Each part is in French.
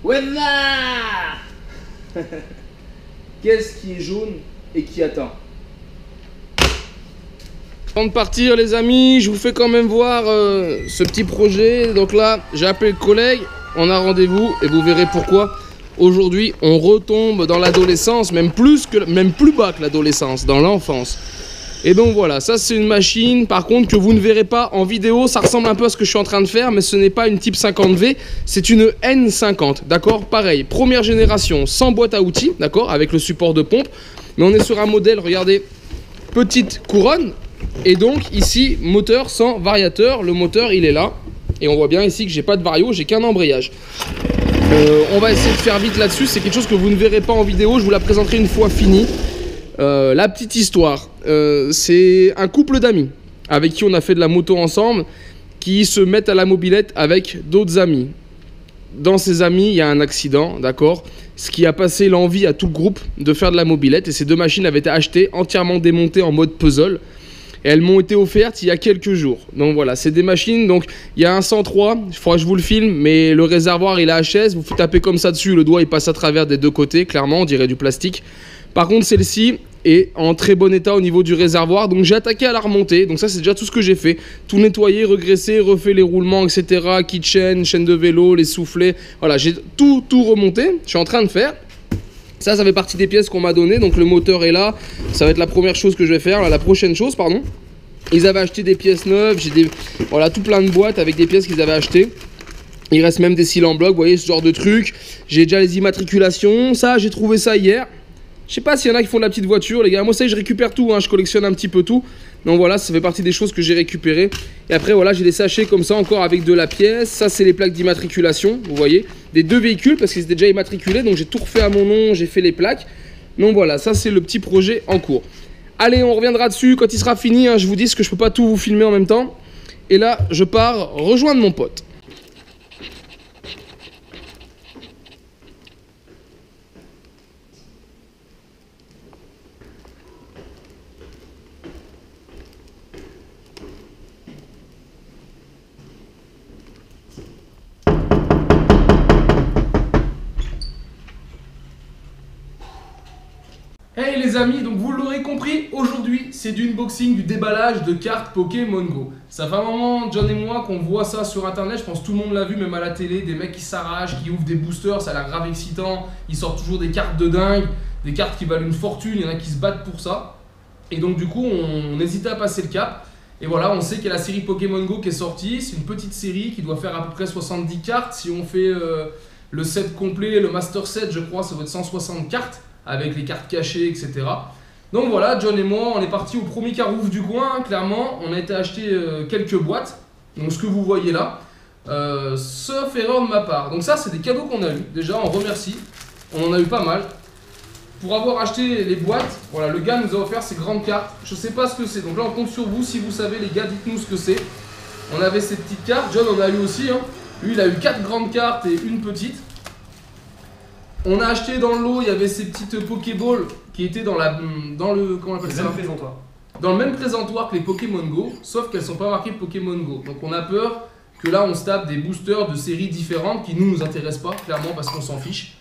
Wenna. Qu'est-ce qui est jaune et qui attend? Avant de partir les amis, je vous fais quand même voir ce petit projet. Donc là, j'ai appelé le collègue, on a rendez-vous et vous verrez pourquoi. Aujourd'hui, on retombe dans l'adolescence, même plus bas que l'adolescence, dans l'enfance. Et donc voilà, ça c'est une machine, par contre, que vous ne verrez pas en vidéo. Ça ressemble un peu à ce que je suis en train de faire, mais ce n'est pas une type 50V, c'est une N50, d'accord? Pareil, première génération, sans boîte à outils, d'accord? Avec le support de pompe. Mais on est sur un modèle, regardez, petite couronne. Et donc ici, moteur sans variateur. Le moteur, il est là. Et on voit bien ici que j'ai pas de vario, j'ai qu'un embrayage. On va essayer de faire vite là-dessus. C'est quelque chose que vous ne verrez pas en vidéo. Je vous la présenterai une fois finie. La petite histoire. C'est un couple d'amis avec qui on a fait de la moto ensemble, qui se mettent à la mobilette avec d'autres amis. Dans ces amis, il y a un accident, d'accord? Ce qui a passé l'envie à tout le groupe de faire de la mobilette. Et ces deux machines avaient été achetées, entièrement démontées en mode puzzle. Et elles m'ont été offertes il y a quelques jours. Donc voilà, c'est des machines. Donc il y a un 103, il faudra que je vous le filme, mais le réservoir il est HS. Vous tapez comme ça dessus, le doigt il passe à travers des deux côtés, clairement, on dirait du plastique. Par contre, celle-ci est en très bon état au niveau du réservoir. Donc j'ai attaqué à la remonter. Donc ça, c'est déjà tout ce que j'ai fait. Tout nettoyer, regraisser, refait les roulements, etc. Keychain, chaîne de vélo, les soufflets. Voilà, j'ai tout remonté. Je suis en train de faire. Ça fait partie des pièces qu'on m'a données. Donc le moteur est là. Ça va être la première chose que je vais faire. Là, la prochaine chose, pardon. Ils avaient acheté des pièces neuves. J'ai voilà, tout plein de boîtes avec des pièces qu'ils avaient achetées. Il reste même des cils en bloc. Vous voyez, ce genre de truc. J'ai déjà les immatriculations. Ça, j'ai trouvé ça hier. Je sais pas s'il y en a qui font de la petite voiture, les gars. Moi, ça, je récupère tout. Hein. Je collectionne un petit peu tout. Donc voilà, ça fait partie des choses que j'ai récupérées. Et après, voilà, j'ai des sachets comme ça encore avec de la pièce. Ça, c'est les plaques d'immatriculation, vous voyez. Des deux véhicules parce qu'ils étaient déjà immatriculés. Donc j'ai tout refait à mon nom, j'ai fait les plaques. Donc voilà, ça, c'est le petit projet en cours. Allez, on reviendra dessus quand il sera fini. Hein. Je vous dis que je peux pas tout vous filmer en même temps. Et là, je pars rejoindre mon pote. Hey les amis, donc vous l'aurez compris, aujourd'hui c'est du unboxing, du déballage de cartes Pokémon Go. Ça fait un moment, John et moi, qu'on voit ça sur internet, je pense que tout le monde l'a vu, même à la télé, des mecs qui s'arrachent, qui ouvrent des boosters, ça a l'air grave excitant, ils sortent toujours des cartes de dingue, des cartes qui valent une fortune, il y en a qui se battent pour ça. Et donc du coup, on hésitait à passer le cap. Et voilà, on sait qu'il y a la série Pokémon Go qui est sortie, c'est une petite série qui doit faire à peu près 70 cartes. Si on fait le set complet, le master set, je crois, ça doit être 160 cartes. Avec les cartes cachées, etc. Donc voilà, John et moi, on est parti au premier Carouf du coin, hein, clairement. On a été acheter quelques boîtes, donc ce que vous voyez là, sauf erreur de ma part. Donc ça, c'est des cadeaux qu'on a eu. Déjà, on remercie. On en a eu pas mal. Pour avoir acheté les boîtes, voilà, le gars nous a offert ces grandes cartes. Je sais pas ce que c'est, donc là, on compte sur vous. Si vous savez, les gars, dites-nous ce que c'est. On avait ces petites cartes. John en a eu aussi. Hein. Lui, il a eu 4 grandes cartes et une petite. On a acheté dans le lot, il y avait ces petites Pokéballs qui étaient dans le comment on appelle ça ? Dans le même présentoir que les Pokémon Go, sauf qu'elles ne sont pas marquées Pokémon Go. Donc on a peur que là on se tape des boosters de séries différentes qui nous intéressent pas, clairement parce qu'on s'en fiche.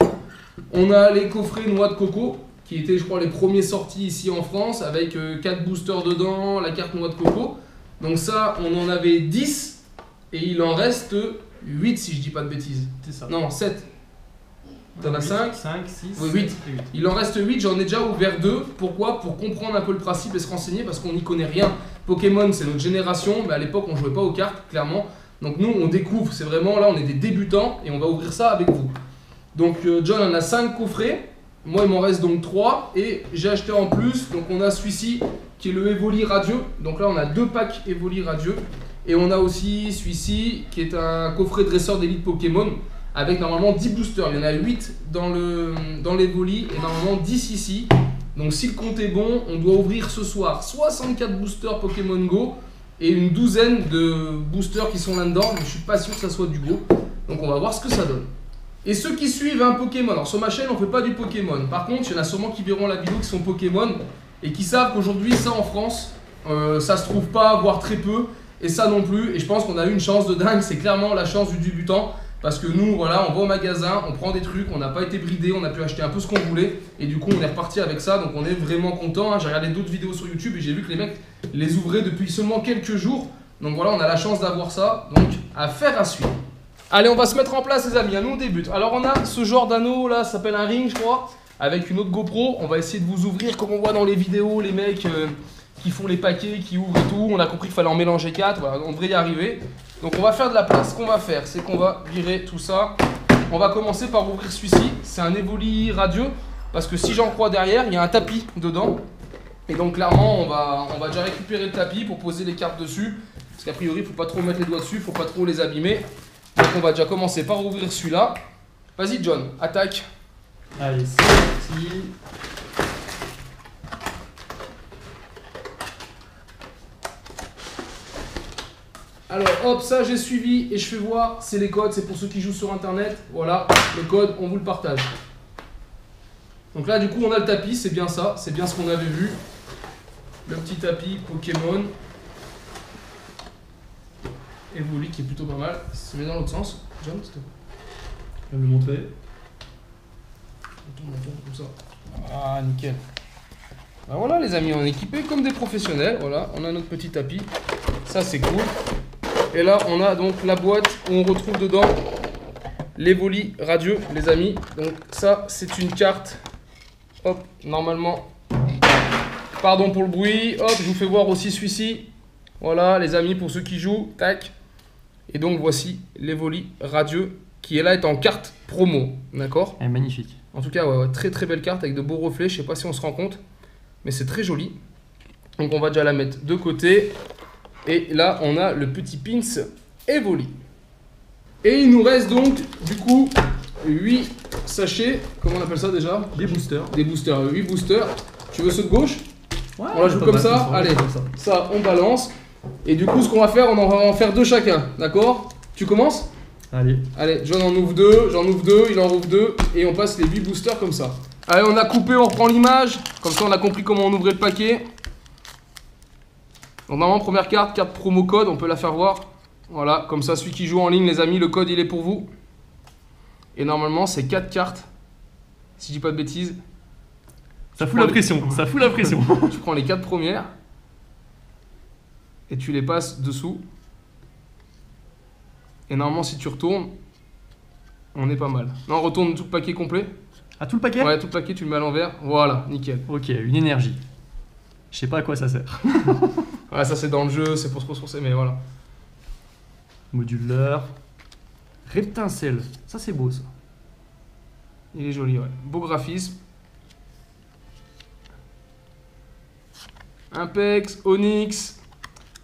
On a les coffrets noix de coco, qui étaient je crois les premiers sortis ici en France, avec 4 boosters dedans, la carte noix de coco. Donc ça, on en avait 10, et il en reste 8 si je dis pas de bêtises. C'est ça. Non, 7. T'en as 5 5, 6, oui, 8. Il en reste 8, j'en ai déjà ouvert 2. Pourquoi? Pour comprendre un peu le principe et se renseigner parce qu'on n'y connaît rien. Pokémon, c'est notre génération, mais à l'époque on jouait pas aux cartes, clairement. Donc nous on découvre, c'est vraiment là on est des débutants et on va ouvrir ça avec vous. Donc John en a 5 coffrets, moi il m'en reste donc 3 et j'ai acheté en plus, donc on a celui-ci qui est le Evoli Radieux. Donc là on a 2 packs Evoli Radieux et on a aussi celui-ci qui est un coffret dresseur d'élite Pokémon. Avec normalement 10 boosters, il y en a 8 dans l'Evoli et normalement 10 ici. Donc si le compte est bon, on doit ouvrir ce soir 64 boosters Pokémon Go et une douzaine de boosters qui sont là-dedans, mais je suis pas sûr que ça soit du Go. Donc on va voir ce que ça donne. Et ceux qui suivent un Pokémon, alors sur ma chaîne on fait pas du Pokémon. Par contre, il y en a sûrement qui verront la vidéo qui sont Pokémon et qui savent qu'aujourd'hui ça en France, ça se trouve pas, voire très peu. Et ça non plus, et je pense qu'on a eu une chance de dingue, c'est clairement la chance du débutant. Parce que nous, voilà, on va au magasin, on prend des trucs, on n'a pas été bridé, on a pu acheter un peu ce qu'on voulait. Et du coup, on est reparti avec ça, donc on est vraiment content. Hein. J'ai regardé d'autres vidéos sur YouTube et j'ai vu que les mecs les ouvraient depuis seulement quelques jours. Donc voilà, on a la chance d'avoir ça. Donc, affaire à suivre. Allez, on va se mettre en place, les amis. Nous, on débute. Alors, on a ce genre d'anneau là, ça s'appelle un ring, je crois, avec une autre GoPro. On va essayer de vous ouvrir comme on voit dans les vidéos, les mecs qui font les paquets, qui ouvrent et tout. On a compris qu'il fallait en mélanger 4. Voilà, on devrait y arriver. Donc, on va faire de la place. Ce qu'on va faire, c'est qu'on va virer tout ça. On va commencer par ouvrir celui-ci. C'est un Evoli radieux. Parce que si j'en crois derrière, il y a un tapis dedans. Et donc, clairement, on va déjà récupérer le tapis pour poser les cartes dessus. Parce qu'a priori, il ne faut pas trop mettre les doigts dessus, il ne faut pas trop les abîmer. Donc on va déjà commencer par ouvrir celui-là. Vas-y John, attaque. Allez, c'est parti. Alors hop, ça j'ai suivi et je fais voir, c'est les codes, c'est pour ceux qui jouent sur internet. Voilà, les codes, on vous le partage. Donc là du coup on a le tapis, c'est bien ça, c'est bien ce qu'on avait vu. Le petit tapis Pokémon. Evoli qui est plutôt pas mal. C'est mis dans l'autre sens. John, s'il te plaît. Je vais me le montrer. On tourne comme ça. Ah, nickel. Ben voilà les amis, on est équipés comme des professionnels. Voilà, on a notre petit tapis. Ça c'est cool. Et là on a donc la boîte où on retrouve dedans l'Evoli radieux, les amis. Donc ça c'est une carte. Hop, normalement. Pardon pour le bruit. Hop, je vous fais voir aussi celui-ci. Voilà les amis, pour ceux qui jouent. Tac. Et donc voici l'Evoli radieux qui est là, est en carte promo, d'accord? Elle est magnifique. En tout cas, ouais, très très belle carte avec de beaux reflets, je sais pas si on se rend compte, mais c'est très joli. Donc on va déjà la mettre de côté. Et là, on a le petit pins Evoli. Et il nous reste donc, du coup, 8 sachets, comment on appelle ça déjà? Des boosters. Des boosters, 8 boosters. Tu veux ceux de gauche? Ouais, on la joue comme ça, allez, ça on balance. Et du coup, ce qu'on va faire, on en va en faire 2 chacun, d'accord? Tu commences? Allez. Allez, John en ouvre 2, j'en ouvre 2, il en ouvre 2, et on passe les 8 boosters comme ça. Allez, on a coupé, on reprend l'image, comme ça on a compris comment on ouvrait le paquet. Donc normalement, première carte, carte promo code, on peut la faire voir. Voilà, comme ça, celui qui joue en ligne, les amis, le code il est pour vous. Et normalement, c'est 4 cartes, si je dis pas de bêtises. Ça fout la pression, ça fout la pression. Tu prends les 4 premières et tu les passes dessous. Et normalement, si tu retournes, on est pas mal. Non, retourne tout le paquet complet. Ah, tout le paquet? Ouais, tout le paquet, tu le mets à l'envers. Voilà, nickel. Ok, une énergie. Je sais pas à quoi ça sert. Ouais, ça c'est dans le jeu, c'est pour se ressourcer, mais voilà. Moduleur. Reptincelle. Ça, c'est beau, ça. Il est joli, ouais. Beau graphisme. Impex, Onyx,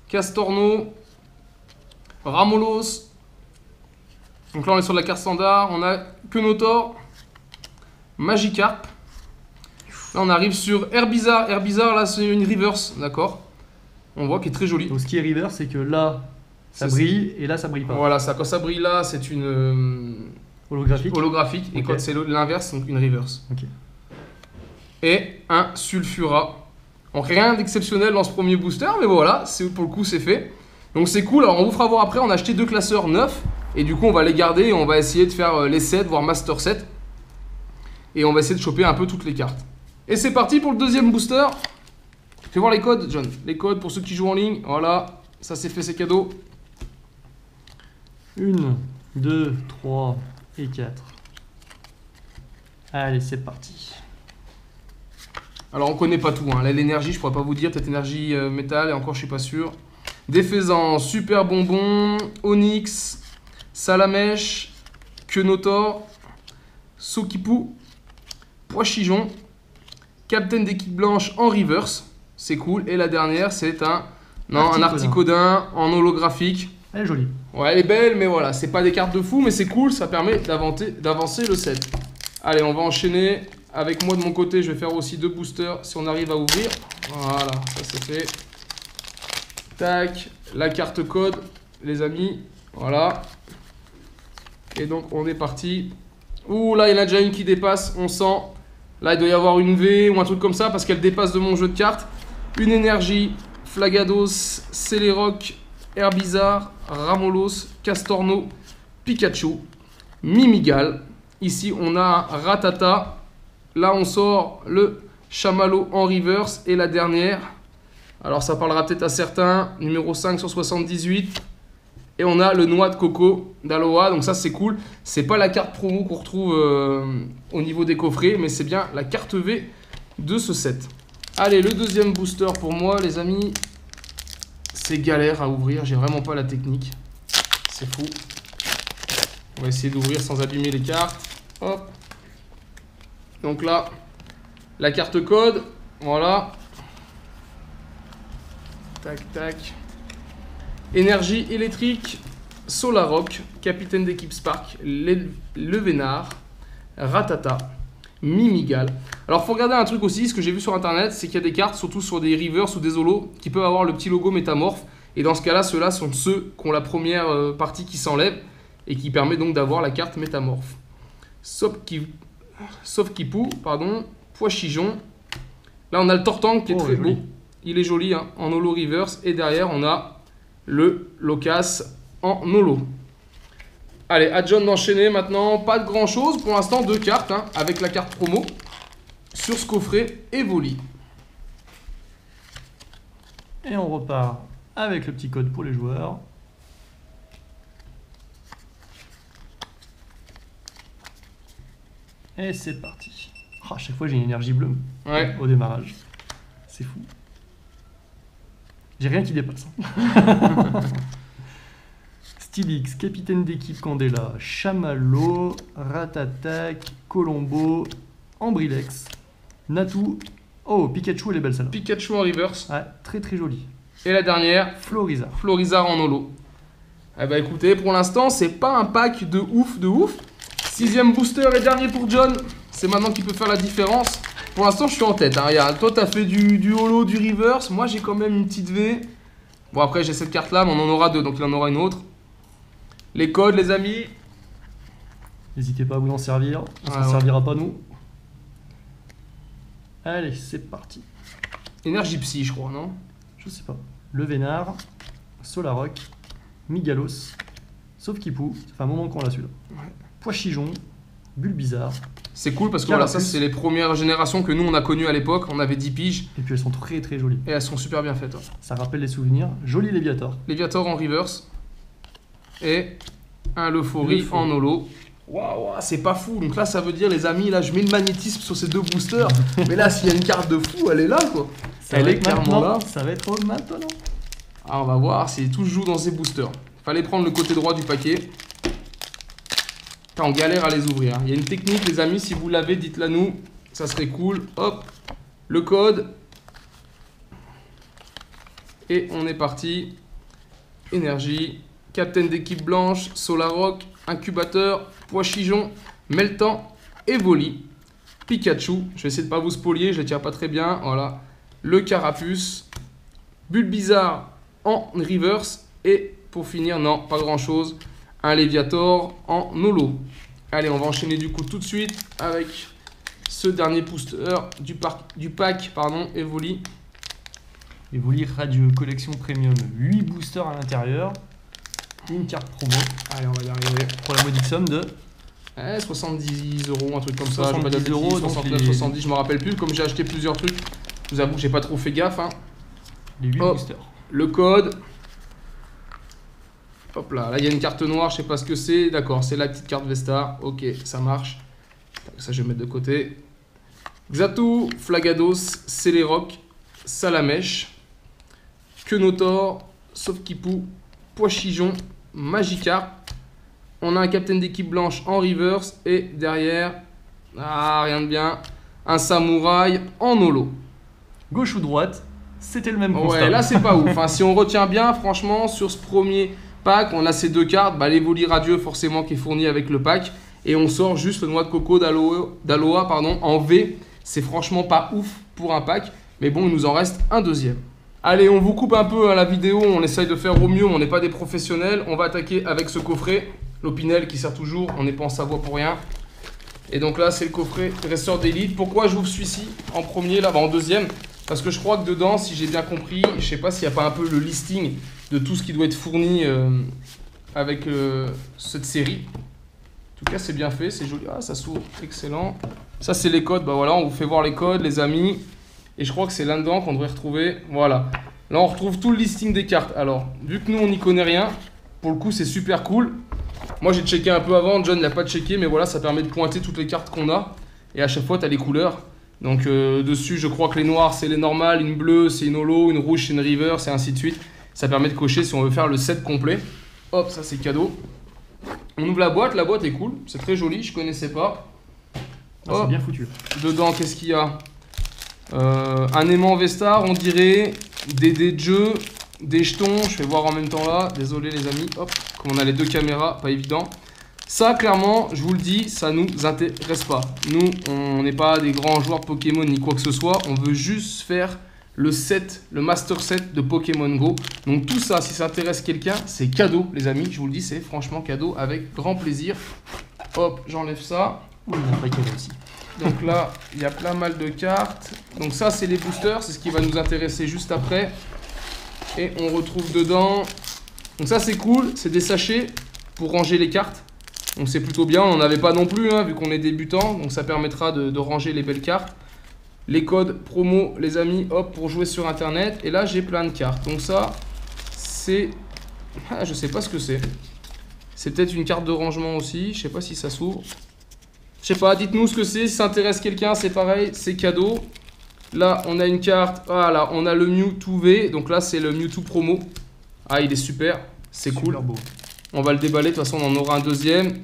Castorno, Ramolos. Donc là on est sur la carte standard, on a Quenotor, Magikarp. Là on arrive sur Herbizarre. Herbizarre là c'est une reverse, d'accord? On voit qu'il est très joli. Donc ce qui est reverse, c'est que là ça brille et là ça brille pas. Voilà, ça, quand ça brille là c'est une holographique et quand c'est l'inverse, donc une reverse. Ok. Et un Sulfura. Donc rien d'exceptionnel dans ce premier booster, mais voilà, pour le coup c'est fait. Donc c'est cool, alors on vous fera voir après, on a acheté 2 classeurs neufs. Et du coup on va les garder et on va essayer de faire les sets, voire master set. Et on va essayer de choper un peu toutes les cartes. Et c'est parti pour le deuxième booster. Fais voir les codes, John. Les codes pour ceux qui jouent en ligne, voilà, ça c'est fait, c'est cadeau. 1, 2, 3 et 4. Allez, c'est parti. Alors on connaît pas tout, hein. Là l'énergie je pourrais pas vous dire, peut-être énergie métal et encore je suis pas sûr. Défaisant, Super Bonbon, Onyx, Salamèche, Quenotor, Sokipu, Poichijon, Captain d'équipe blanche en reverse, c'est cool. Et la dernière c'est un Articodin en holographique. Elle est jolie. Ouais elle est belle mais voilà, c'est pas des cartes de fou mais c'est cool, ça permet d'avancer le set. Allez on va enchaîner. Avec moi de mon côté, je vais faire aussi 2 boosters si on arrive à ouvrir. Voilà, ça c'est fait. Tac, la carte code, les amis. Voilà. Et donc on est parti. Ouh là, il y en a déjà une qui dépasse, on sent. Là, il doit y avoir une V ou un truc comme ça parce qu'elle dépasse de mon jeu de cartes. Une énergie, Flagados, Celeroc, Herbizarre, Ramolos, Castorno, Pikachu. Mimigal. Ici, on a un Ratata. Là, on sort le Chamallow en reverse. Et la dernière, alors ça parlera peut-être à certains, numéro 5 sur 78. Et on a le Noix de Coco d'Aloha. Donc ça, c'est cool. C'est pas la carte promo qu'on retrouve au niveau des coffrets, mais c'est bien la carte V de ce set. Allez, le deuxième booster pour moi, les amis. C'est galère à ouvrir. J'ai vraiment pas la technique. C'est fou. On va essayer d'ouvrir sans abîmer les cartes. Hop. Donc là, la carte code. Voilà. Tac, tac. Énergie électrique. Solarock. Capitaine d'équipe Spark. Le Vénard. Ratata. Mimigal. Alors, faut regarder un truc aussi. Ce que j'ai vu sur internet, c'est qu'il y a des cartes, surtout sur des reverse ou des holos, qui peuvent avoir le petit logo métamorphe. Et dans ce cas-là, ceux-là sont ceux qui ont la première partie qui s'enlève et qui permet donc d'avoir la carte métamorphe. Sauf qui pou, pardon, Pois-Chijon. Là, on a le Tortank qui est très beau. Il est joli hein, en holo reverse. Et derrière, on a le Locas en holo. Allez, à John d'enchaîner maintenant. Pas de grand chose. Pour l'instant, 2 cartes hein, avec la carte promo sur ce coffret Evoli. Et on repart avec le petit code pour les joueurs. Et c'est parti. Oh, à chaque fois j'ai une énergie bleue au démarrage. C'est fou. J'ai rien qui dépasse. Stylix, capitaine d'équipe Candela, Chamallow, Ratatak, Colombo, Ambrilex, Natu. Oh, Pikachu, elle est belle celle-là. Pikachu en reverse. Ouais, très très jolie. Et la dernière, Florizard. Florizard en holo. Eh bah écoutez, pour l'instant, c'est pas un pack de ouf de ouf. 6ème booster et dernier pour John. C'est maintenant qu'il peut faire la différence. Pour l'instant, je suis en tête. Hein. Regarde, toi, t'as fait du holo, du reverse. Moi, j'ai quand même une petite V. Bon, après, j'ai cette carte-là, mais on en aura 2, donc il en aura une autre. Les codes, les amis. N'hésitez pas à vous en servir. Ça ne servira pas nous. Allez, c'est parti. Énergie Psy, je crois, non? Je sais pas. Le Vénard, Solarock, Migalos, sauf Kipou. Ça fait un moment qu'on l'a celui-là. Ouais. Pois-Chijon, Bulbizarre. C'est cool parce que voilà, ça c'est les premières générations que nous on a connues à l'époque. On avait 10 piges. Et puis elles sont très très jolies. Et elles sont super bien faites. Ouais. Ça rappelle les souvenirs. Joli Léviator. Léviator en reverse. Et un Leufori en holo. Waouh, c'est pas fou. Donc là, ça veut dire, les amis, là, je mets le magnétisme sur ces 2 boosters. Mais là, s'il y a une carte de fou, elle est là, quoi. Elle est clairement là. Ça va être maintenant. Ah, on va voir si tout se joue dans ces boosters. Fallait prendre le côté droit du paquet. On galère à les ouvrir. Il y a une technique, les amis, si vous l'avez, dites-la nous. Ça serait cool. Hop, le code. Et on est parti. Énergie. Capitaine d'équipe blanche, Solarock, Incubateur, Pois-Chijon, Meltan, Evoli, Pikachu. Je vais essayer de ne pas vous spolier, je ne les tiens pas très bien. Voilà. Le Carapuce, Bulbizarre en reverse. Et pour finir, non, pas grand chose. Un Léviator en holo. Allez, on va enchaîner du coup tout de suite avec ce dernier booster du pack Evoli. Evoli Radieux, collection premium. 8 boosters à l'intérieur. Une carte promo. Allez, on va y arriver. Pour la modique somme de 70 €, un truc comme ça. 70 €, 69, 70, je me rappelle plus. Comme j'ai acheté plusieurs trucs, je vous avoue que j'ai pas trop fait gaffe. Hein. Les 8 boosters. Le code. Hop là, là il y a une carte noire, je sais pas ce que c'est. D'accord, c'est la petite carte Vesta. Ok, ça marche. Ça, je vais mettre de côté. Xatu, Flagados, Celerock, Salamèche, Quenotor, Sofkipou, Pois-Chijon, Magikarp. On a un capitaine d'équipe blanche en reverse. Et derrière, rien de bien, un samouraï en holo. Gauche ou droite, c'était le même constat. Ouais, là c'est pas ouf. Enfin, si on retient bien, franchement, sur ce premier pack, on a ces 2 cartes. Bah, l'Evoli Radieux, forcément, qui est fourni avec le pack. Et on sort juste le Noix de Coco d'Aloha en V. C'est franchement pas ouf pour un pack. Mais bon, il nous en reste un deuxième. Allez, on vous coupe un peu à la vidéo, on essaye de faire au mieux, on n'est pas des professionnels. On va attaquer avec ce coffret, l'Opinel qui sert toujours, on n'est pas en Savoie pour rien. Et donc là, c'est le coffret Dresseur d'élite. Pourquoi je vous celui-ci en premier, là, en deuxième? Parce que je crois que dedans, si j'ai bien compris, je sais pas s'il n'y a pas un peu le listing de tout ce qui doit être fourni avec cette série. tout cas, c'est bien fait, c'est joli. Ah, ça s'ouvre, excellent. Ça, c'est les codes. Bah voilà, on vous fait voir les codes, les amis. Et je crois que c'est là-dedans qu'on devrait retrouver. Voilà. Là, on retrouve tout le listing des cartes. Alors, vu que nous, on n'y connaît rien, pour le coup, c'est super cool. Moi, j'ai checké un peu avant. John n'a pas checké, mais voilà, ça permet de pointer toutes les cartes qu'on a. Et à chaque fois, tu as les couleurs. Donc, dessus, je crois que les noirs, c'est les normales. Une bleue, c'est une holo. Une rouge, c'est une river, et ainsi de suite. Ça permet de cocher si on veut faire le set complet. Hop, ça, c'est cadeau. On ouvre la boîte est cool. C'est très joli, je connaissais pas. Ah, c'est bien foutu. Dedans, qu'est-ce qu'il y a? Un aimant Vestar, on dirait, des dés de jeu, des jetons, je vais voir en même temps là, désolé les amis, hop, comme on a les deux caméras, pas évident. Ça, clairement, je vous le dis, ça nous intéresse pas. Nous, on n'est pas des grands joueurs Pokémon ni quoi que ce soit, on veut juste faire le set, le master set de Pokémon Go. Donc tout ça, si ça intéresse quelqu'un, c'est cadeau les amis, je vous le dis, c'est franchement cadeau, avec grand plaisir. Hop, j'enlève ça. Oui, il y a un paquet aussi. Donc là, il y a plein mal de cartes. Donc ça, c'est les boosters. C'est ce qui va nous intéresser juste après. Et on retrouve dedans... Donc ça, c'est cool. C'est des sachets pour ranger les cartes. Donc c'est plutôt bien. On n'en avait pas non plus, hein, vu qu'on est débutant. Donc ça permettra de ranger les belles cartes. Les codes promo, les amis, hop, pour jouer sur Internet. Et là, j'ai plein de cartes. Donc ça, c'est... Ah, je sais pas ce que c'est. C'est peut-être une carte de rangement aussi. Je sais pas si ça s'ouvre. Je sais pas, dites-nous ce que c'est, si ça intéresse quelqu'un, c'est pareil, c'est cadeau. Là, on a une carte, voilà, on a le Mewtwo V, donc là, c'est le Mewtwo promo. Ah, il est super, c'est cool. Beau. On va le déballer, de toute façon, on en aura un deuxième.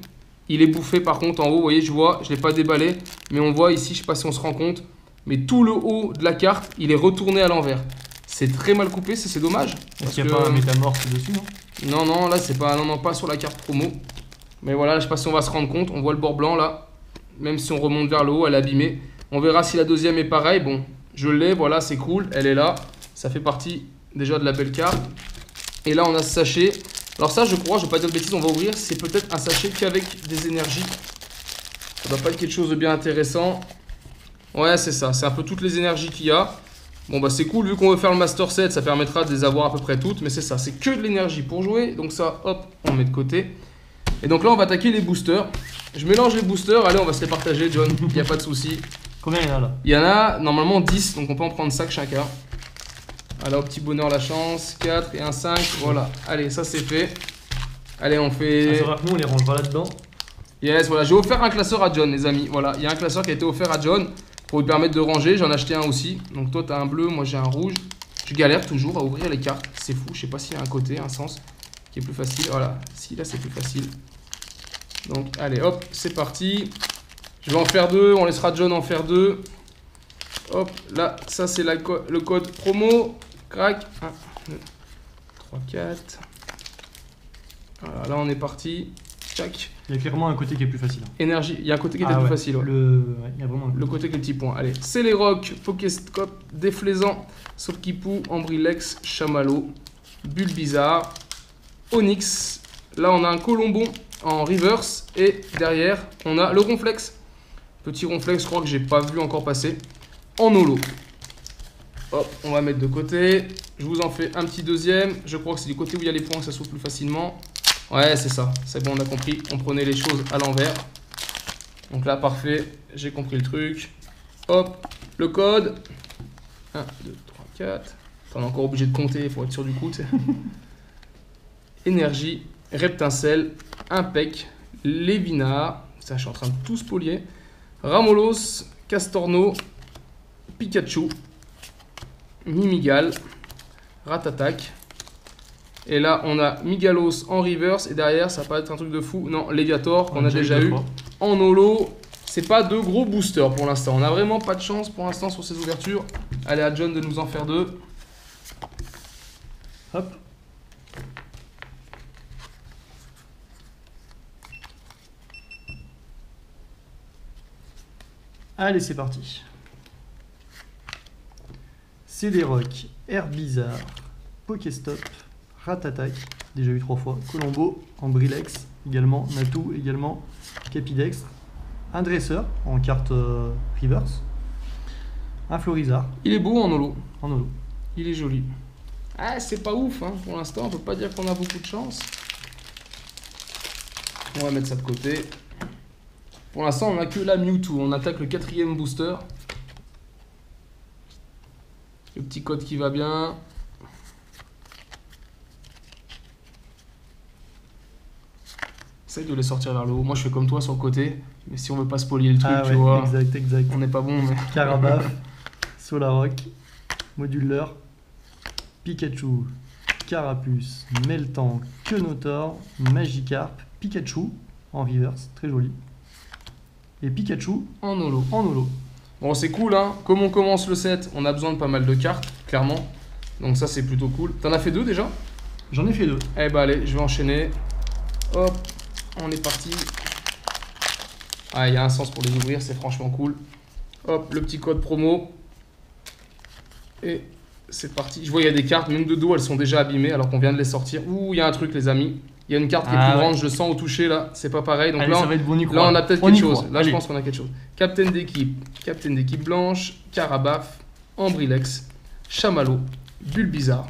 Il est bouffé, par contre, en haut, vous voyez, je vois, je ne l'ai pas déballé, mais on voit ici, je sais pas si on se rend compte, mais tout le haut de la carte, il est retourné à l'envers. C'est très mal coupé, c'est dommage. Est-ce qu'il n'y a pas un métamorphe dessus, non? Non, non, là, c'est pas, non, pas sur la carte promo. Mais voilà, je sais pas si on va se rendre compte, on voit le bord blanc, là. Même si on remonte vers le haut, elle est abîmée. On verra si la deuxième est pareille. Bon, je l'ai, voilà, c'est cool. Elle est là. Ça fait partie déjà de la belle carte. Et là, on a ce sachet. Alors ça, je crois, je ne vais pas dire de bêtises, on va ouvrir. C'est peut-être un sachet qu'avec des énergies. Ça doit pas être quelque chose de bien intéressant. Ouais, c'est ça. C'est un peu toutes les énergies qu'il y a. Bon, bah c'est cool. Vu qu'on veut faire le Master Set, ça permettra de les avoir à peu près toutes. Mais c'est ça, c'est que de l'énergie pour jouer. Donc ça, hop, on met de côté. Et donc là, on va attaquer les boosters. Je mélange les boosters, allez on va se les partager John, il n'y a pas de souci. Combien il y en a là? Il y en a normalement 10, donc on peut en prendre 5 chacun. Alors au petit bonheur la chance, 4 et un 5, voilà. Allez, ça c'est fait. Allez, on fait... Ça sera que nous on les rangera là-dedans. Yes, voilà, j'ai offert un classeur à John les amis. Voilà, il y a un classeur qui a été offert à John pour lui permettre de ranger, j'en ai acheté un aussi. Donc toi t'as un bleu, moi j'ai un rouge. Je galère toujours à ouvrir les cartes, c'est fou, je sais pas s'il y a un côté, un sens qui est plus facile. Voilà, si là c'est plus facile. Donc allez hop, c'est parti. Je vais en faire deux, on laissera John en faire deux. Hop, là, ça c'est le code promo. Crac. 1, 2, 3, 4. Voilà, là on est parti. Tchac. Il y a clairement un côté qui est plus facile. Énergie, il y a un côté qui est plus facile. Ouais. Il y a vraiment le côté avec les petits points. Allez, c'est les rocs, Pokéstop, Déflaisant, Sopkipou, Ambrilex, Chamallow, Bulbizarre, Onyx. Là on a un Colombon en reverse et derrière on a le Ronflex. Petit Ronflex, je crois que j'ai pas vu encore passer. En holo. Hop, on va mettre de côté. Je vous en fais un petit deuxième. Je crois que c'est du côté où il y a les points que ça s'ouvre plus facilement. Ouais, c'est ça. C'est bon, on a compris. On prenait les choses à l'envers. Donc là, parfait. J'ai compris le truc. Hop, le code. 1, 2, 3, 4. On est encore obligé de compter pour être sûr du coup. Énergie, Reptincelle, Impec, Lévinar. Ça, je suis en train de tout spolier. Ramolos, Castorno, Pikachu, Mimigal, Ratatak. Et là, on a Migalos en reverse. Et derrière, ça va pas être un truc de fou. Non, Léviator, qu'on a déjà eu. En holo, c'est pas de gros boosters pour l'instant. On n'a vraiment pas de chance pour l'instant sur ces ouvertures. Allez à John de nous en faire deux. Hop. Allez, c'est parti. Cédéroc, Herbizarre, Pokéstop, Ratatak, déjà eu 3 fois, Colombo, Ambrilex, également, Natou, également, Capidex, un Dresseur en carte reverse, un Florizard. Il est beau en holo. En holo. Il est joli. Ah, c'est pas ouf hein, pour l'instant, on peut pas dire qu'on a beaucoup de chance. On va mettre ça de côté. Pour l'instant, on n'a que la Mewtwo. On attaque le 4e booster. Le petit code qui va bien. Essaye de les sortir vers le haut. Moi, je fais comme toi sur le côté. Mais si on veut pas spolier le truc, Ah tu ouais, vois, exact. on n'est pas bon. Mais... Carabaf, Solaroc, Moduleur, Pikachu, Carapuce, Meltan, Quenotor, Magikarp, Pikachu en reverse, très joli. Et Pikachu En holo. en holo. Bon, c'est cool, hein. Comme on commence le set, on a besoin de pas mal de cartes, clairement. Donc ça, c'est plutôt cool. T'en as fait 2 déjà? J'en ai fait 2. Eh bah allez, je vais enchaîner. Hop, on est parti. Ah, il y a un sens pour les ouvrir, c'est franchement cool. Hop, le petit code promo. Et c'est parti. Je vois, il y a des cartes, même de dos, elles sont déjà abîmées alors qu'on vient de les sortir. Ouh, il y a un truc, les amis. Il y a une carte qui est plus grande, je le sens au toucher là. C'est pas pareil. Donc Allez, là, ça va être bon, on y là, croit. on a peut-être On y quelque chose. croit. Là, je Allez. pense qu'on a quelque chose. Captain d'équipe blanche, Carabaf, Ambrilex, Chamallow, Bulbizarre,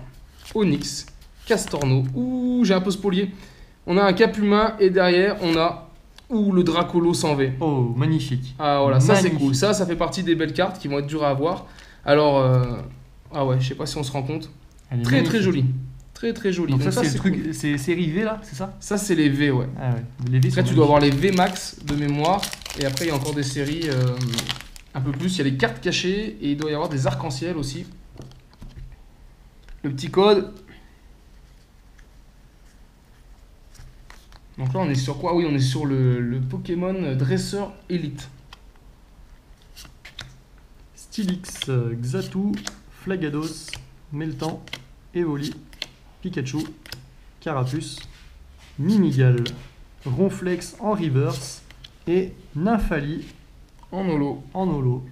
Onyx, Castorno. Ouh, j'ai un peu spolié. On a un Cap humain et derrière, on a le Dracolo 100V. Oh, magnifique. Ah voilà, ça c'est Magnifique. cool. Ça fait partie des belles cartes qui vont être dures à avoir. Alors, ah ouais, je sais pas si on se rend compte. Elle est Très magnifique. joli. Très joli. Donc, ça, c'est le c'est truc, cool. c'est série V là, c'est ça? Ça, c'est les V, ouais. Ah ouais. Les V Après, sont tu dois avoir magnifiques. les V max de mémoire. Et après, il y a encore des séries un peu plus. Il y a les cartes cachées et il doit y avoir des arcs-en-ciel aussi. Le petit code. Donc là, on est sur quoi? Oui, on est sur le Pokémon Dresseur Elite. Stylix, Xatu, Flagados, Meltan, Evoli, Pikachu, Carapuce, Mimigal, Ronflex en reverse et Nymphali En holo. en holo.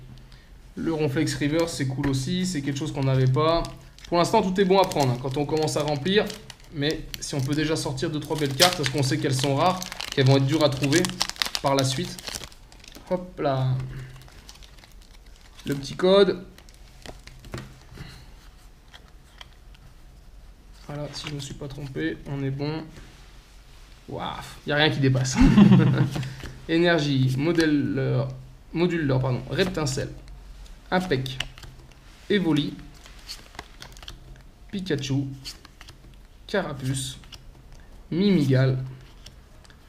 Le Ronflex River, c'est cool aussi. C'est quelque chose qu'on n'avait pas. Pour l'instant, tout est bon à prendre hein, quand on commence à remplir. Mais si on peut déjà sortir 2-3 belles cartes, parce qu'on sait qu'elles sont rares, qu'elles vont être dures à trouver par la suite. Hop là. Le petit code. Voilà, si je ne me suis pas trompé, on est bon. Waouh, il n'y a rien qui dépasse. Énergie, moduleur, pardon, Reptincelle, Impec, Evoli, Pikachu, Carapuce, Mimigal,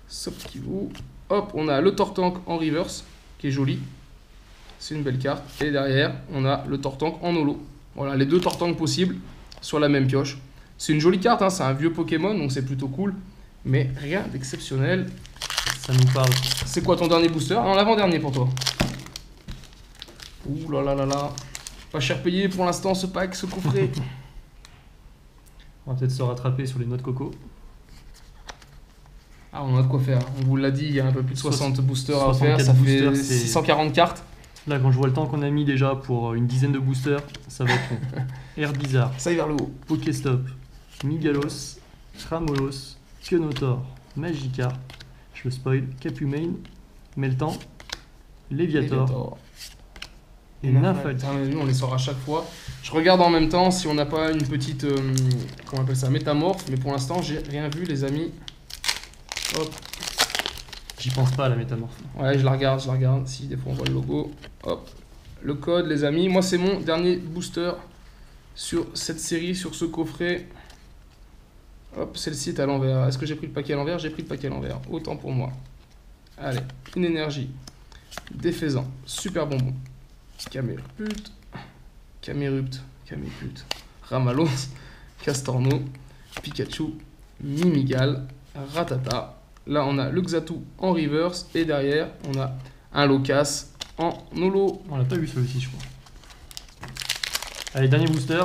Sopkivu. Hop, on a le Tortank en reverse, qui est joli. C'est une belle carte. Et derrière, on a le Tortank en holo. Voilà, les deux Tortanks possibles sur la même pioche. C'est une jolie carte, hein, c'est un vieux Pokémon, donc c'est plutôt cool. Mais rien d'exceptionnel. Ça nous parle. C'est quoi ton dernier booster? Non, l'avant-dernier pour toi. Ouh là là là là. Pas cher payé pour l'instant ce pack, ce coffret. On va peut-être se rattraper sur les noix de coco. Ah, on a de quoi faire. On vous l'a dit, il y a un peu plus de 60 boosters à faire. 64 Ça fait boosters, c'est- 640 cartes. Là, quand je vois le temps qu'on a mis déjà pour une dizaine de boosters, ça va être long. Air Bizarre, Ça y vers le haut. Pokéstop, Migalos, Tramolos, Quenotor, Magikarp, je le spoil, Capumane, Meltan, Léviator et Nymphali. Putain, mais nous, on les sort à chaque fois. Je regarde en même temps si on n'a pas une petite. Comment on appelle ça? Métamorphe. Mais pour l'instant, j'ai rien vu, les amis. Hop. J'y pense pas à la métamorphe. Ouais, je la regarde, Si, des fois on voit le logo. Hop. Le code, les amis. Moi, c'est mon dernier booster sur cette série, sur ce coffret. Hop, celle-ci est à l'envers. Est-ce que j'ai pris le paquet à l'envers? J'ai pris le paquet à l'envers. Autant pour moi. Allez, une énergie. Défaisant. Super bonbon. Camerupt. Ramalos. Castorno. Pikachu. Mimigal. Ratata. Là, on a le Xatu en reverse. Et derrière, on a un Locas en holo. On l'a pas vu celui-ci, je crois. Allez, dernier booster.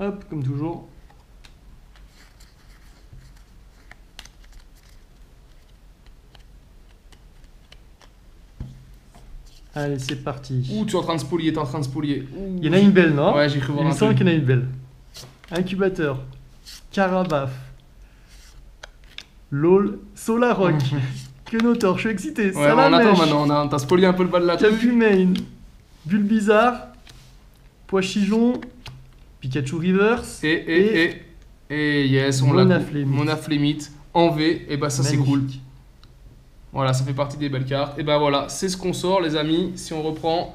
Hop, comme toujours. Allez, c'est parti. Ouh, tu es en train de spolier, Il y en a une belle, non? Ouais, j'ai cru voir Il me un semble truc. qu'il y en a une belle. Incubateur. Carabaf. LOL. Solaroc. Quenotor, je suis excité. Ouais, on attend Salamèche. maintenant, t'as spolié un peu le bas de la tête. Capumane. Bulbizarre. Poichijon. Pikachu Reverse. Et yes, on l'a. Monaflémite. Monaflémite en V, et bah ça c'est cool. Magnifique. Voilà, ça fait partie des belles cartes. Et ben voilà, c'est ce qu'on sort les amis. Si on reprend,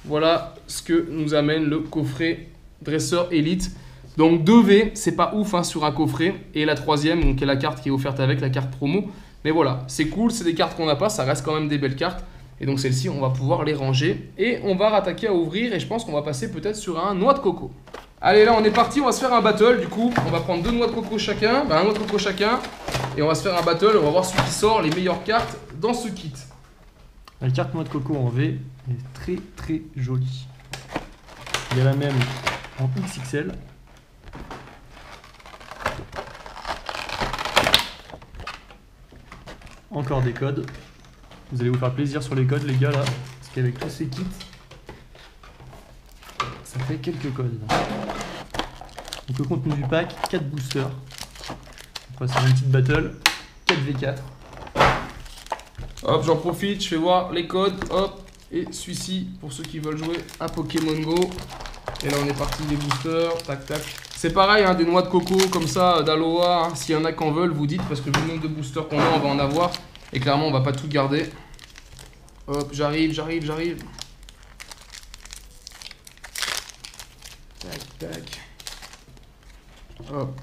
voilà ce que nous amène le coffret Dresseur Elite. Donc 2V, c'est pas ouf hein, sur un coffret. Et la troisième, donc, qui est la carte qui est offerte avec, la carte promo. Mais voilà, c'est cool, c'est des cartes qu'on n'a pas, ça reste quand même des belles cartes. Et donc celles-ci, on va pouvoir les ranger. Et on va rattaquer à ouvrir et je pense qu'on va passer peut-être sur un noix de coco. Allez, là on est parti, on va se faire un battle du coup. On va prendre 2 noix de coco chacun, un noix de coco chacun. Et on va se faire un battle, on va voir celui qui sort les meilleures cartes dans ce kit. La carte noix de coco en V est très très jolie. Il y a la même en XXL. Encore des codes. Vous allez vous faire plaisir sur les codes les gars là. Parce qu'avec tous ces kits, ça fait quelques codes. Donc le contenu du pack, 4 boosters. On va faire une petite battle. 4v4. Hop, j'en profite, je fais voir les codes. Hop, et celui-ci pour ceux qui veulent jouer à Pokémon Go. Et là on est parti des boosters. Tac tac. C'est pareil, hein, des noix de coco comme ça d'Aloha. Hein. S'il y en a qui en veulent, vous dites parce que vu le nombre de boosters qu'on a, on va en avoir. Et clairement, on va pas tout garder. Hop, j'arrive. Tac, tac. Hop,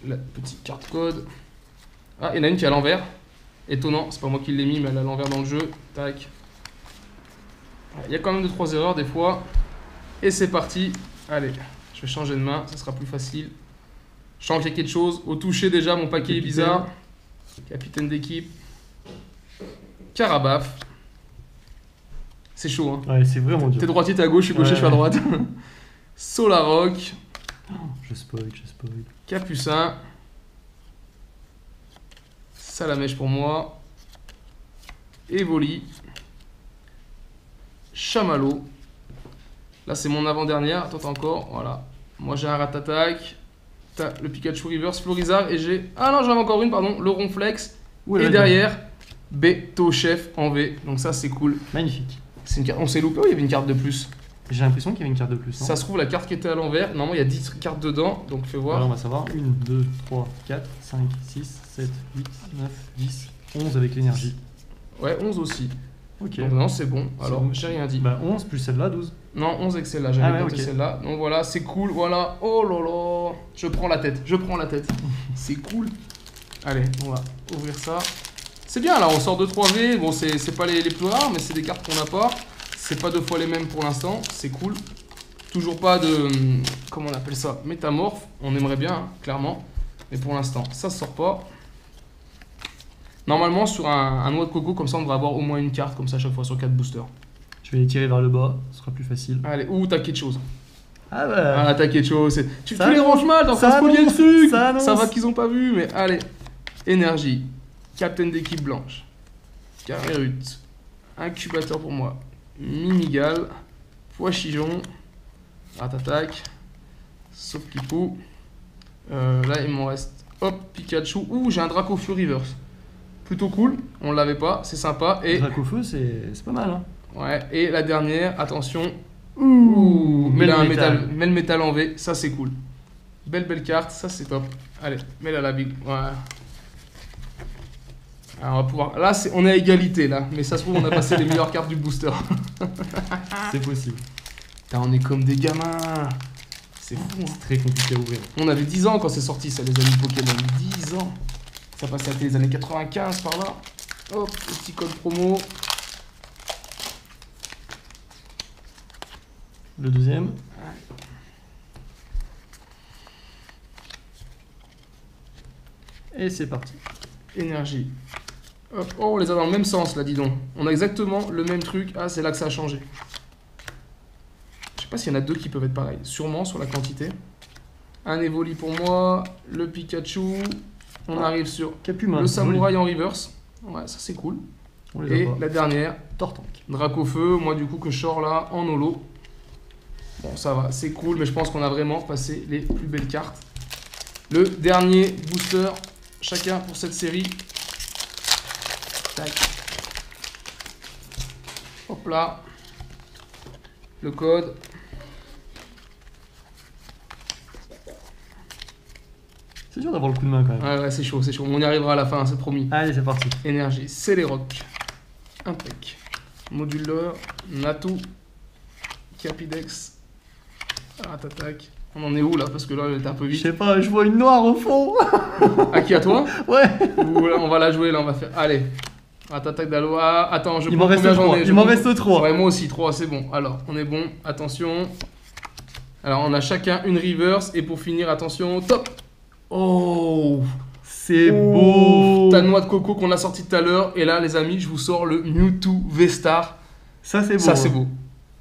la petite carte code. Ah, il y en a une qui est à l'envers. Étonnant, c'est pas moi qui l'ai mis, mais elle est à l'envers dans le jeu. Tac. Il y a quand même 2-3 erreurs des fois. Et c'est parti. Allez, je vais changer de main, ça sera plus facile. Je sens qu'il y a quelque chose. Au toucher déjà, mon paquet est bizarre. Capitaine d'équipe. Carabaf. C'est chaud, hein. Ouais, c'est vraiment dur. T'es droitier, t'es à gauche, je suis gaucher, je suis à droite. Solaroc. Je spoil. Capucin. Salamèche pour moi. Evoli. Chamallow. Là, c'est mon avant-dernière. Attends encore. Voilà. Moi, j'ai un Ratatak. T'as le Pikachu Reverse, Florizard. Et j'ai. Ah non, j'en avais encore une, pardon. Le Ronflex. Et derrière, Beto Chef en V. Donc, ça, c'est cool. Magnifique. C'est une carte. On s'est loupé ou il y avait une carte de plus? J'ai l'impression qu'il y avait une carte de plus. Non, ça se trouve, la carte qui était à l'envers. Normalement, il y a 10 cartes dedans. Donc, fais voir. alors on va savoir. 1, 2, 3, 4, 5, 6, 7, 8, 9, 10, 11 avec l'énergie. Ouais, 11 aussi. Ok. Donc, non, c'est bon. Alors, bon. j'ai rien dit. Bah 11 plus celle-là, 12. Non, 11 avec celle-là. J'avais noté ok. celle-là. Donc, voilà, c'est cool. Voilà. Oh là là. Je prends la tête. C'est cool. Allez, on va ouvrir ça. C'est bien, là, on sort de 3V. Bon, c'est pas les plus rares, mais c'est des cartes qu'on n'a pas. C'est pas 2 fois les mêmes pour l'instant. C'est cool. Toujours pas de... Comment on appelle ça? Métamorphe. On aimerait bien, hein, clairement. Mais pour l'instant, ça sort pas. Normalement, sur un noix de coco, comme ça, on devrait avoir au moins une carte, comme ça, à chaque fois, sur 4 boosters. Je vais les tirer vers le bas, ce sera plus facile. Allez, ouh, t'as quelque chose. Ah bah... Ah, t'as quelque chose. Tu Ça les ranges mal, t'es en train de ça spolier le annonce, truc. ça annonce. Ça va qu'ils ont pas vu, mais allez. Énergie. Capitaine d'équipe blanche. Carrérut. Incubateur pour moi. Mimigal. Pois-chijon. Ratatak. Sauf-Kipou. Là, il m'en reste. Hop, Pikachu. Ouh, j'ai un Dracofeu Reverse. Plutôt cool. On l'avait pas, c'est sympa. Et Dracofeu, c'est pas mal, hein. ouais, et la dernière, attention. Ouh, mets le mets le métal en V, ça c'est cool. Belle carte, ça c'est top. Allez, mets-la la big. Ouais. Alors on va pouvoir. Là, on est à égalité là, mais ça se trouve, on a passé les meilleures cartes du booster. C'est possible. Putain, on est comme des gamins. C'est fou, hein. C'est très compliqué à ouvrir. On avait 10 ans quand c'est sorti, ça, les amis Pokémon. 10 ans. Ça passait à les années 95 par là. Hop, le petit code promo. Le deuxième. Et c'est parti. Énergie. Hop. Oh, on les a dans le même sens là, dis donc. On a exactement le même truc. Ah, c'est là que ça a changé. Je sais pas s'il y en a deux qui peuvent être pareils. Sûrement sur la quantité. Un Evoli pour moi. Le Pikachu. On arrive sur Capumin, le Samouraï en reverse. Ouais, ça c'est cool. Et la dernière, Tortank. Dracofeu. Moi, du coup, que je sors là en holo. Bon, ça va, c'est cool, mais je pense qu'on a vraiment passé les plus belles cartes. Le dernier booster, chacun pour cette série. Tac. Hop là. Le code. C'est dur d'avoir le coup de main quand même. Ouais, c'est chaud, c'est chaud. On y arrivera à la fin, c'est promis. Allez, c'est parti. Énergie, Celeroc. Impec. Moduleur, Natu. Capidex. Ratatak. On en est où là? Parce que là, elle était un peu Je vite. sais pas, je vois une noire au fond. À qui, à toi? Ouais. Ou là, on va la jouer, là, on va faire. Allez. Ratatak d'Aloa. Attends, je Il m'en prends reste combien 3. j'en ai? Il Je m'en prends- reste 3. Ouais, moi aussi, 3, c'est bon. Alors, on est bon. Attention. Alors, on a chacun une reverse. Et pour finir, attention, top. Oh, C'est beau. Ta noix de coco qu'on a sorti tout à l'heure. Et là, les amis, je vous sors le Mewtwo V-Star. Ça, c'est beau. Ça, c'est beau.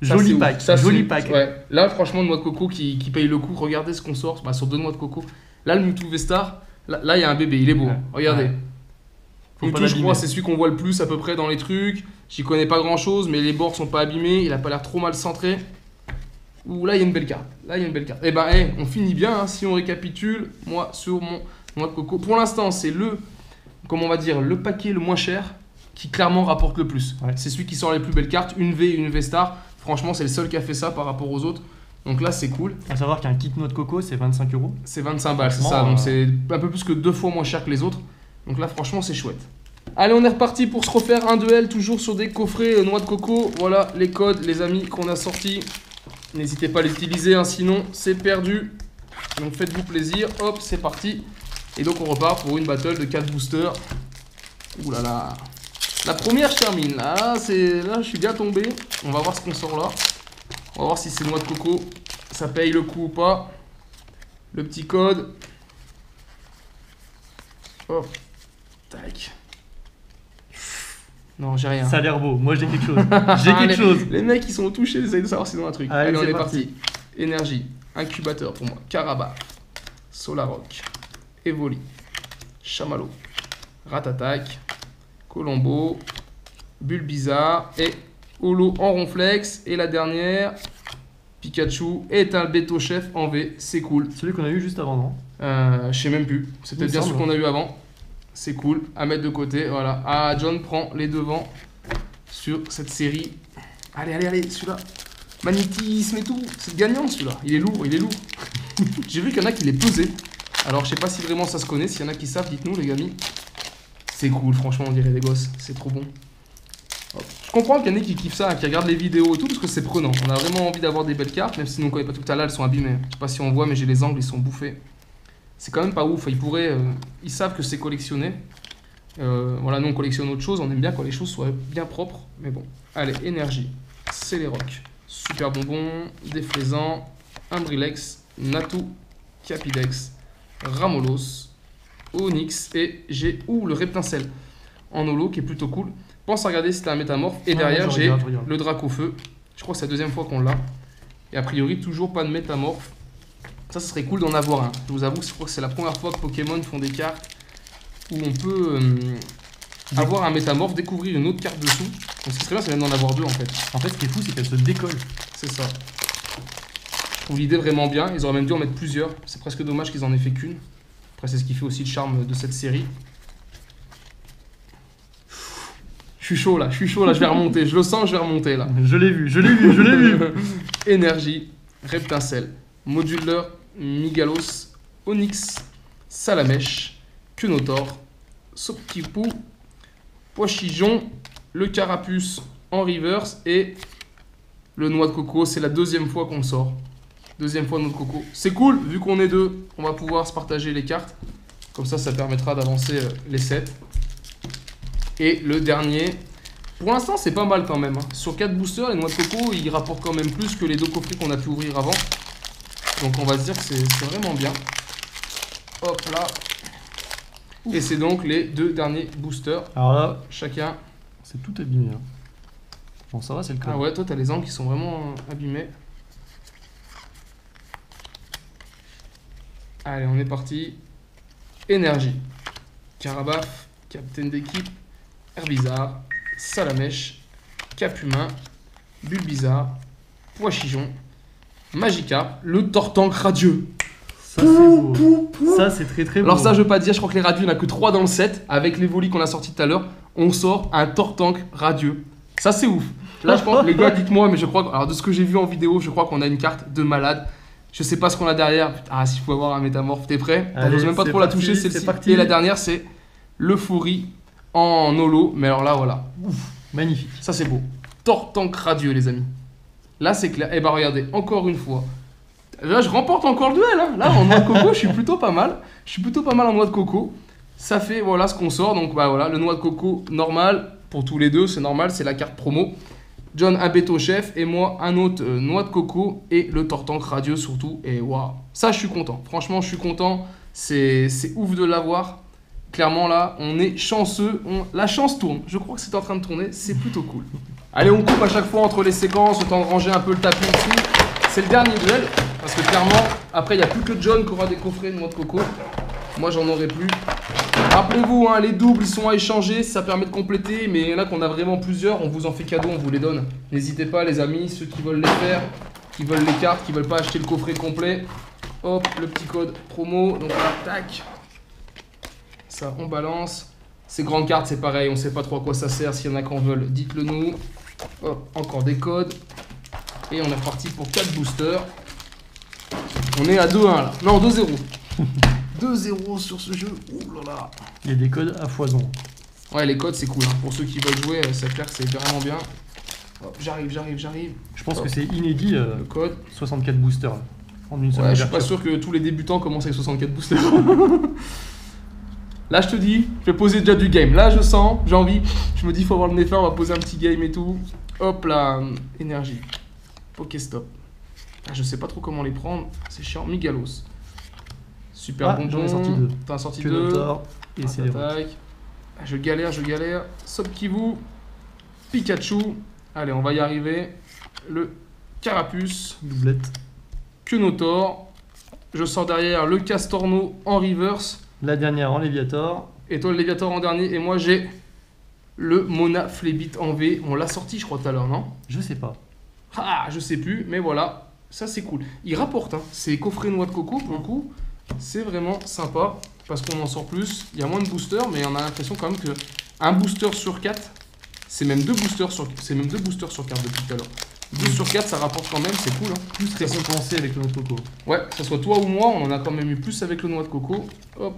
Ça, Joli c'est pack. ouf. Ça, Joli c'est- pack. Ouais. Là, franchement, noix de coco qui paye le coup. Regardez ce qu'on sort sur 2 noix de coco. Là, le Mewtwo V-Star. Là, il y a un bébé. Il est beau. Ouais. Regardez. Ouais. Faut pas Mewtwo, je l'abîmer. crois, c'est celui qu'on voit le plus à peu près dans les trucs. J'y connais pas grand chose, mais les bords sont pas abîmés. Il a pas l'air trop mal centré. Ouh, là, il y a une belle carte. Là, il y a une belle carte. Eh ben, on finit bien. Hein, si on récapitule, moi, sur mon noix de coco. Pour l'instant, c'est comment on va dire, le paquet le moins cher qui clairement rapporte le plus. Ouais. C'est celui qui sort les plus belles cartes. Une V et une V-Star. Franchement, c'est le seul qui a fait ça par rapport aux autres. Donc là, c'est cool. À savoir qu'un kit noix de coco, c'est 25 €. C'est 25 balles, c'est Franchement, ça. Donc c'est un peu plus que 2 fois moins cher que les autres. Donc là, franchement, c'est chouette. Allez, on est reparti pour se refaire un duel, toujours sur des coffrets noix de coco. Voilà les codes, les amis, qu'on a sortis. N'hésitez pas à les utiliser, hein, sinon c'est perdu. Donc faites-vous plaisir. Hop, c'est parti. Et donc on repart pour une battle de 4 boosters. Ouh là là. La première, je termine. Là, je suis bien tombé. On va voir ce qu'on sort là. On va voir si ces noix de coco, ça paye le coup ou pas. Le petit code. Hop. Tac. Non, j'ai rien. Ça a l'air beau. Moi, j'ai quelque chose. J'ai quelque les, chose. Les mecs, ils sont touchés, ils essayent de savoir s'ils ont un truc. Allez, Allez, on c'est est parti. parti. Énergie. Incubateur pour moi. Caraba. Solaroc. Evoli. Chamallow. Ratatak. Colombo. Bulbizarre. Et Holo en ronflex. Et la dernière, Pikachu est un Beto Chef en V. C'est cool. Celui qu'on a eu juste avant, non? Je sais même plus. C'était Il me bien ce semble. qu'on a eu avant. C'est cool. À mettre de côté. Voilà. Ah, John prend les devants sur cette série. Allez, allez, allez. Celui-là. Magnétisme et tout. C'est gagnant celui-là. Il est lourd, il est lourd. J'ai vu qu'il y en a qui les pesaient. Alors, je sais pas si vraiment ça se connaît. S'il y en a qui savent, dites-nous, les amis. C'est cool, franchement, on dirait des gosses. C'est trop bon. Hop. Je comprends qu'il y en ait qui kiffent ça, qui regardent les vidéos et tout, parce que c'est prenant. On a vraiment envie d'avoir des belles cartes, même si nous on connaît pas tout à l'heure, elles sont abîmées. Je sais pas si on voit, mais j'ai les angles, ils sont bouffés. C'est quand même pas ouf. Ils pourraient, ils savent que c'est collectionné. Voilà, nous on collectionne autre chose. On aime bien quand les choses soient bien propres. Mais bon, allez, énergie. C'est les rocks. Super bonbon, déflaisant, Imbrilex, Natu, Capidex, Ramolos, Onyx et j'ai le Reptincelle en holo qui est plutôt cool. Pense à regarder si t'as un métamorphe. Et Ouais, derrière, je j'ai regarde. le Dracofeu. Je crois que c'est la deuxième fois qu'on l'a. Et a priori, toujours pas de métamorphe. Ça serait cool d'en avoir un. Je vous avoue, je crois que c'est la première fois que Pokémon font des cartes où on peut avoir un métamorphe, découvrir une autre carte dessous. Donc ce qui serait bien, c'est même d'en avoir deux en fait. En fait, ce qui est fou, c'est qu'elle se décolle. C'est ça. Je trouve l'idée vraiment bien. Ils auraient même dû en mettre plusieurs. C'est presque dommage qu'ils en aient fait qu'une. Après, c'est ce qui fait aussi le charme de cette série. Je suis chaud là, je vais remonter. Je le sens, je vais remonter là. Je l'ai vu, je l'ai vu, je l'ai vu. Énergie, Reptincelle, Moduleur, Migalos, Onyx, Salamèche, Quenotor, Sopkipou, Poichijon, le Carapuce en reverse et le Noix de Coco. C'est la deuxième fois qu'on le sort. Deuxième fois Noix de Coco. C'est cool, vu qu'on est deux, on va pouvoir se partager les cartes. Comme ça permettra d'avancer les sets. Et le dernier, pour l'instant c'est pas mal quand même. Hein. Sur 4 boosters, les Noix de Coco, ils rapportent quand même plus que les 2 coffrets qu'on a pu ouvrir avant. Donc on va se dire que c'est vraiment bien. Hop là. Et c'est donc les 2 derniers boosters. Alors là, Chacun. c'est tout abîmé. Hein. Bon, ça va, c'est le cas. Ah ouais, toi t'as les angles qui sont vraiment abîmés. Allez, on est parti. Énergie. Carabaf, capitaine d'équipe, Herbizarre, Salamèche, Capumain, Bulbizarre, Poichijon, Magikarp, le Tortank radieux. Ça, c'est beau. Ça, c'est très très beau. Alors ça, je veux pas dire, je crois que les radieux, il n'y en a que 3 dans le set. Avec les volis qu'on a sortis tout à l'heure, on sort un Tortank radieux. Ça, c'est ouf. Là, je pense, les gars, dites-moi, mais je crois que, alors de ce que j'ai vu en vidéo, je crois qu'on a une carte de malade. Je sais pas ce qu'on a derrière. Ah, s'il faut avoir un métamorphe, t'es prêt? Allez, J'ose même pas c'est trop la parti, toucher, c'est celle-ci. parti. Et la dernière, c'est l'euphorie en holo. Mais alors là, voilà. Ouf, magnifique. Ça, c'est beau. Tortank radieux, les amis. Là, c'est clair. Et bah, regardez, encore une fois. Là, je remporte encore le duel. Hein. Là, en noix de coco, je suis plutôt pas mal. Je suis plutôt pas mal en noix de coco. Ça fait, voilà ce qu'on sort. Donc, bah voilà, le noix de coco normal. Pour tous les deux, c'est normal, c'est la carte promo. John, un béto chef. Et moi, un autre noix de coco. Et le Tortank radieux, surtout. Et waouh. Ça, je suis content. Franchement, je suis content. C'est ouf de l'avoir. Clairement, là, on est chanceux. La chance tourne. Je crois que c'est en train de tourner. C'est plutôt cool. Allez, on coupe à chaque fois entre les séquences. Le temps de ranger un peu le tapis ici. C'est le dernier duel. Parce que clairement, après, il n'y a plus que John qui aura des coffrets de noix de coco. Moi, j'en aurai plus. Rappelez-vous, hein, les doubles, ils sont à échanger. Ça permet de compléter. Mais il y en a qu'on a vraiment plusieurs. On vous en fait cadeau, on vous les donne. N'hésitez pas, les amis, ceux qui veulent les faire, qui veulent les cartes, qui veulent pas acheter le coffret complet. Hop, le petit code promo. Donc là, tac. Ça, on balance. Ces grandes cartes, c'est pareil. On sait pas trop à quoi ça sert. S'il y en a qui en veulent, dites-le nous. Hop, encore des codes. Et on est reparti pour 4 boosters. On est à 2-1 là. Non, 2-0. 2-0 sur ce jeu. Ouh là là. Il y a des codes à foison. Ouais, les codes, c'est cool. Hein. Pour ceux qui veulent jouer, c'est clair que c'est vraiment bien. Hop, j'arrive. Je pense Hop. que c'est inédit. Le code. 64 boosters. Là, en une seule Ouais, je suis pas ouverture. sûr que tous les débutants commencent avec 64 boosters. Là, je te dis, je vais poser déjà du game. Là, je sens, j'ai envie. Je me dis, il faut avoir le nez fin, on va poser un petit game et tout. Hop là, énergie. Pokéstop. Ah, je sais pas trop comment les prendre. C'est chiant. Migalos. Super Ah, bonbon. j'en ai sorti 2. T'en as sorti Que 2. Notor et c'est les vôtres. Attaque. Ah, je galère. Sopkivu. Pikachu. Allez, on va y arriver. Le Carapuce. Doublette. Que Notor. Je sors derrière le Castorno en reverse. La dernière en Léviator. Et toi, le Léviator en dernier. Et moi, j'ai le Mona Flébit en V. On l'a sorti, je crois, tout à l'heure, non? Je sais pas. Ah, je sais plus, mais voilà. Ça, c'est cool. Il rapporte, hein. C'est coffret noix de coco, pour le coup. C'est vraiment sympa. Parce qu'on en sort plus. Il y a moins de boosters, mais on a l'impression quand même que un booster sur 4, c'est même 2 boosters sur 4 depuis tout à l'heure. 2 sur 4, ça rapporte quand même, c'est cool. Hein. Plus récompensé avec le noix de coco. Ouais, que ce soit toi ou moi, on en a quand même eu plus avec le noix de coco. Hop.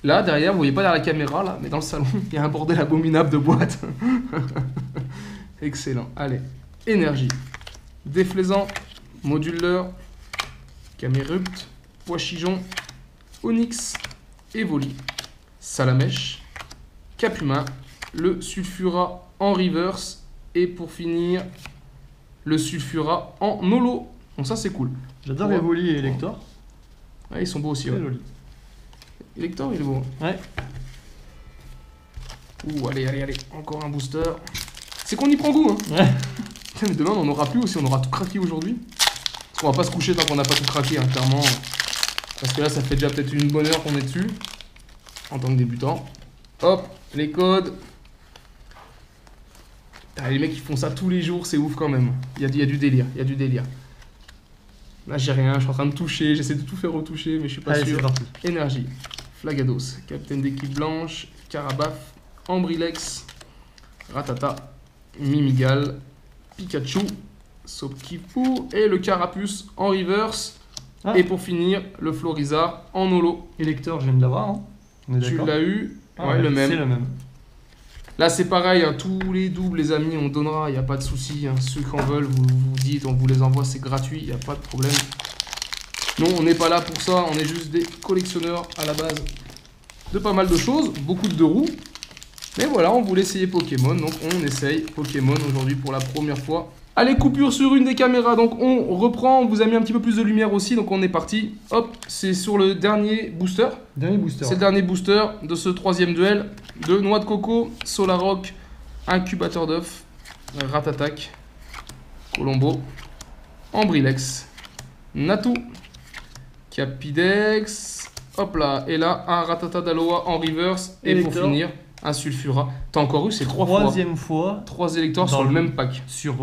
Là, derrière, vous voyez pas derrière la caméra, là, mais dans le salon, il y a un bordel abominable de boîtes. Excellent. Allez, énergie. Déflaisant, moduleur, Camérupt, Poichijon, Onyx, Evoli, Salamèche, Capumin, le Sulfura en reverse et pour finir, le Sulfura en holo. Donc ça, c'est cool. J'adore Ouais. Evoli et Elector. Ouais, ils sont beaux aussi. C'est Ouais. joli. Elector, il est beau. Ouais. Ouh, allez, encore un booster. C'est qu'on y prend goût, hein. Ouais. Putain, mais demain, on n'en aura plus aussi, on aura tout craqué aujourd'hui. Parce qu'on va pas se coucher tant qu'on n'a pas tout craqué, hein, clairement. Parce que là, ça fait déjà peut-être une bonne heure qu'on est dessus. En tant que débutant. Hop, les codes. Putain, les mecs, ils font ça tous les jours, c'est ouf quand même. Il y a du délire, Là, j'ai rien, je suis en train de toucher, j'essaie de tout faire retoucher, mais je suis pas Allez, sûr. c'est parti. Énergie, Flagados, Capitaine d'équipe blanche, Carabaf, Ambrilex, Ratata, Mimigal, Pikachu, Sopkipu et le Carapuce en reverse. Ah. Et pour finir, le Florizard en holo. Elector, je viens de l'avoir. Hein. On est Tu d'accord. l'as eu? Ah Ouais, le même. C'est le même. Là, c'est pareil, hein, tous les doubles, les amis, on donnera, il n'y a pas de souci. Hein. Ceux qui en veulent, vous dites, on vous les envoie, c'est gratuit, il n'y a pas de problème. Non, on n'est pas là pour ça, on est juste des collectionneurs à la base de pas mal de choses, beaucoup de deux roues. Mais voilà, on voulait essayer Pokémon, donc on essaye Pokémon aujourd'hui pour la première fois. Allez, coupure sur une des caméras, donc on reprend, on vous a mis un petit peu plus de lumière aussi, donc on est parti. Hop, c'est sur le dernier booster. Dernier booster. C'est le dernier booster de ce troisième duel de Noix de Coco, Solaroc, Incubateur d'œuf, Ratatak, Colombo, Ambrilex, Natu, Capidex, hop là, et là un Ratata d'Aloa en reverse, et pour Elector. finir un Sulfura. T'as encore eu ces 3 fois. Troisième fois. 3 électeurs Dans sur le le- même pack. Sur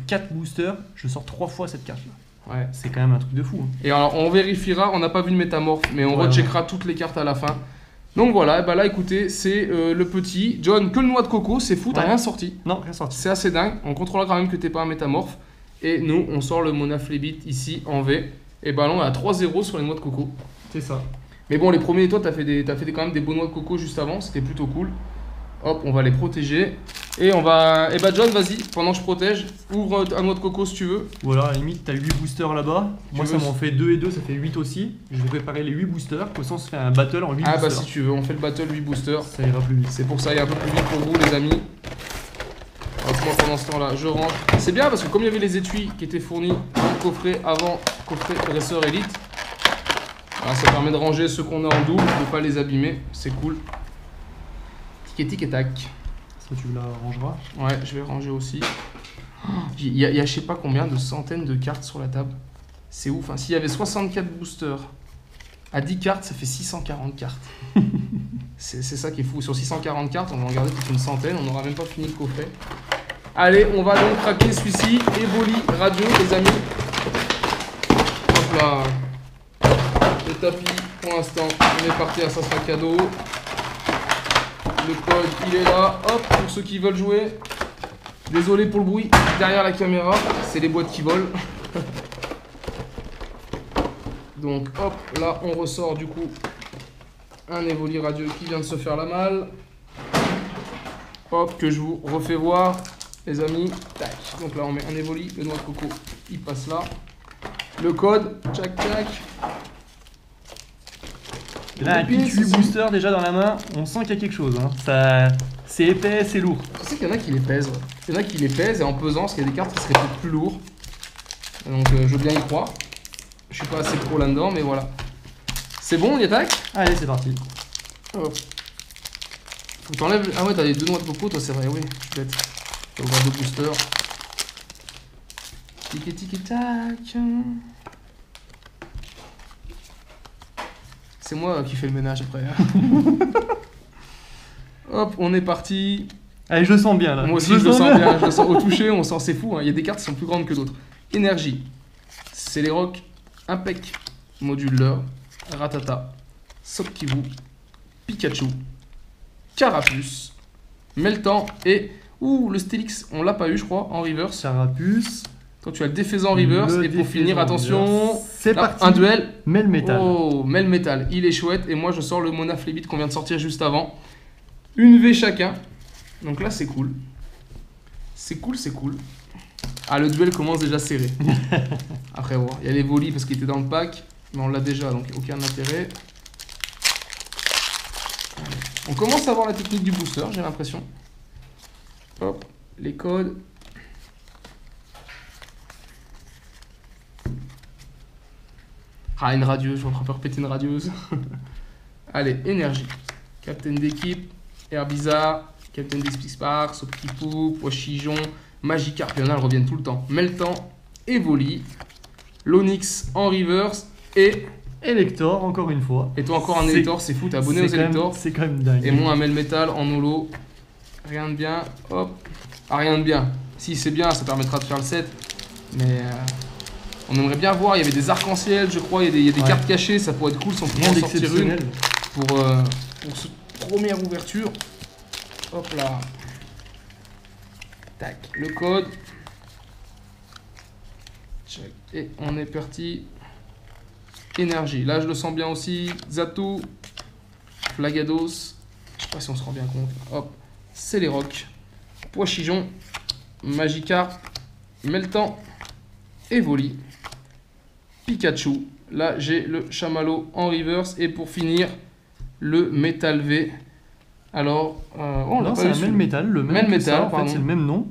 4 boosters, je sors 3 fois cette carte-là. Ouais. C'est quand même un truc de fou. Hein. Et alors on vérifiera, on n'a pas vu de métamorphe, mais on Ouais, recheckera toutes les cartes à la fin. Donc voilà, et bah là écoutez, c'est le petit John, que le Noix de Coco, c'est fou, t'as Ouais. rien sorti. Non, rien sorti. C'est assez dingue, on contrôlera quand même que t'es pas un métamorphe. Et nous, on sort le Monaflébit ici en V. Et bah là, on est à 3-0 sur les noix de coco. C'est ça. Mais bon, les premiers, toi, t'as fait quand même des beaux noix de coco juste avant. C'était plutôt cool. Hop, on va les protéger. Et on va... Et bah John, vas-y, pendant que je protège, ouvre un noix de coco si tu veux. Voilà, à la limite, t'as 8 boosters là-bas. Moi, ça m'en fait 2 et 2, ça fait 8 aussi. Je vais préparer les 8 boosters. Comme ça, on se fait un battle en 8 boosters. Ah bah si tu veux, on fait le battle 8 boosters. Ça ira plus vite. C'est pour ça, il y a un peu plus vite pour vous, les amis. Hop, moi, pendant ce temps-là, je rentre. C'est bien parce que comme il y avait les étuis qui étaient fournis dans le coffret avant, coffret dresseur élite, voilà, ça permet de ranger ceux qu'on a en double, de ne pas les abîmer. C'est cool. Tic et tac. Ça, tu la rangeras. Ouais, je vais ranger aussi. Il y a je sais pas combien de centaines de cartes sur la table. C'est ouf. Hein. S'il y avait 64 boosters à 10 cartes, ça fait 640 cartes. C'est ça qui est fou. Sur 640 cartes, on va en garder toute une centaine. On n'aura même pas fini le coffret. Allez, on va donc craquer celui-ci. Evoli Radio, les amis. Hop là. Le tapis, pour l'instant, on est parti à ça sera cadeau. Le code, il est là. Hop, pour ceux qui veulent jouer. Désolé pour le bruit derrière la caméra. C'est les boîtes qui volent. Donc, hop, là, on ressort du coup un Evoli Radio qui vient de se faire la malle. Hop, que je vous refais voir, les amis. Tac. Donc là, on met un Evoli. Le noix de coco, il passe là. Le code, tchac, tchac. Là, un kit 8 booster déjà dans la main, on sent qu'il y a quelque chose. Hein. Ça, c'est épais, c'est lourd. Tu sais qu'il y en a qui les pèsent. Ouais. Il y en a qui les pèsent et en pesant, parce qu'il y a des cartes qui seraient peut-être plus lourdes. Donc je veux bien y croire. Je suis pas assez pro là-dedans, mais voilà. C'est bon, on y attaque? Allez, c'est parti. Hop. Faut que t'enlèves... Ah ouais, t'as les 2 noix de coco, toi, c'est vrai, oui. Je suis bête. T'as ouvert 2 boosters. Tic tac. C'est moi qui fais le ménage après. Hop, on est parti. Allez, je le sens bien là. Moi aussi, je le sens bien. Je le sens au toucher, on sent, c'est fou. Hein. Il y a des cartes qui sont plus grandes que d'autres. Énergie. C'est les rocks. Impec. Moduleur. Ratata. Sopkivu. Pikachu. Carapuce. Meltan. Et. Ouh, le Stélix, on l'a pas eu, je crois, en reverse. Carapuce. Quand tu as le défaisant reverse. Et pour finir, attention. C'est parti. Un duel. Melmetal. Oh, Melmetal. Il est chouette. Et moi, je sors le Monaflébit qu'on vient de sortir juste avant. Une V chacun. Donc là, c'est cool. C'est cool, c'est cool. Ah, le duel commence déjà serré. Après, bon, il y a les volis parce qu'il était dans le pack. Mais on l'a déjà, donc aucun intérêt. On commence à voir la technique du booster, j'ai l'impression. Hop, les codes. Ah, une radieuse, je vais encore répéter une radieuse. Allez, énergie. Captain d'équipe, Air Bizarre, Captain d'Espixpar, Sopkipou, Poichijon, Magikarp, il y en a, elles reviennent tout le temps. Meltan, Evoli, l'Onyx en reverse et... Elector, encore une fois. Et toi encore un Elector, c'est fou, t'es abonné aux Elector. C'est quand même dingue. Et moi un Melmetal en holo. Rien de bien, hop. Ah, rien de bien. Si c'est bien, ça permettra de faire le set. Mais on aimerait bien voir, il y avait des arcs-en-ciel, je crois, il y a des cartes cachées, ça pourrait être cool si on pouvait en sortir une. Pour cette première ouverture. Hop là. Tac, le code. Check. Et on est parti. Énergie. Là, je le sens bien aussi. Zato. Flagados. Je sais pas si on se rend bien compte. Hop. C'est les rocks. Poichijon. Magikarp. Meltan. Evoli. Pikachu. Là, j'ai le Chamallow en reverse. Et pour finir, le Metal V. Alors, on l'a pas eu. C'est le Melmetal. Le même Melmetal, en fait, c'est le même nom.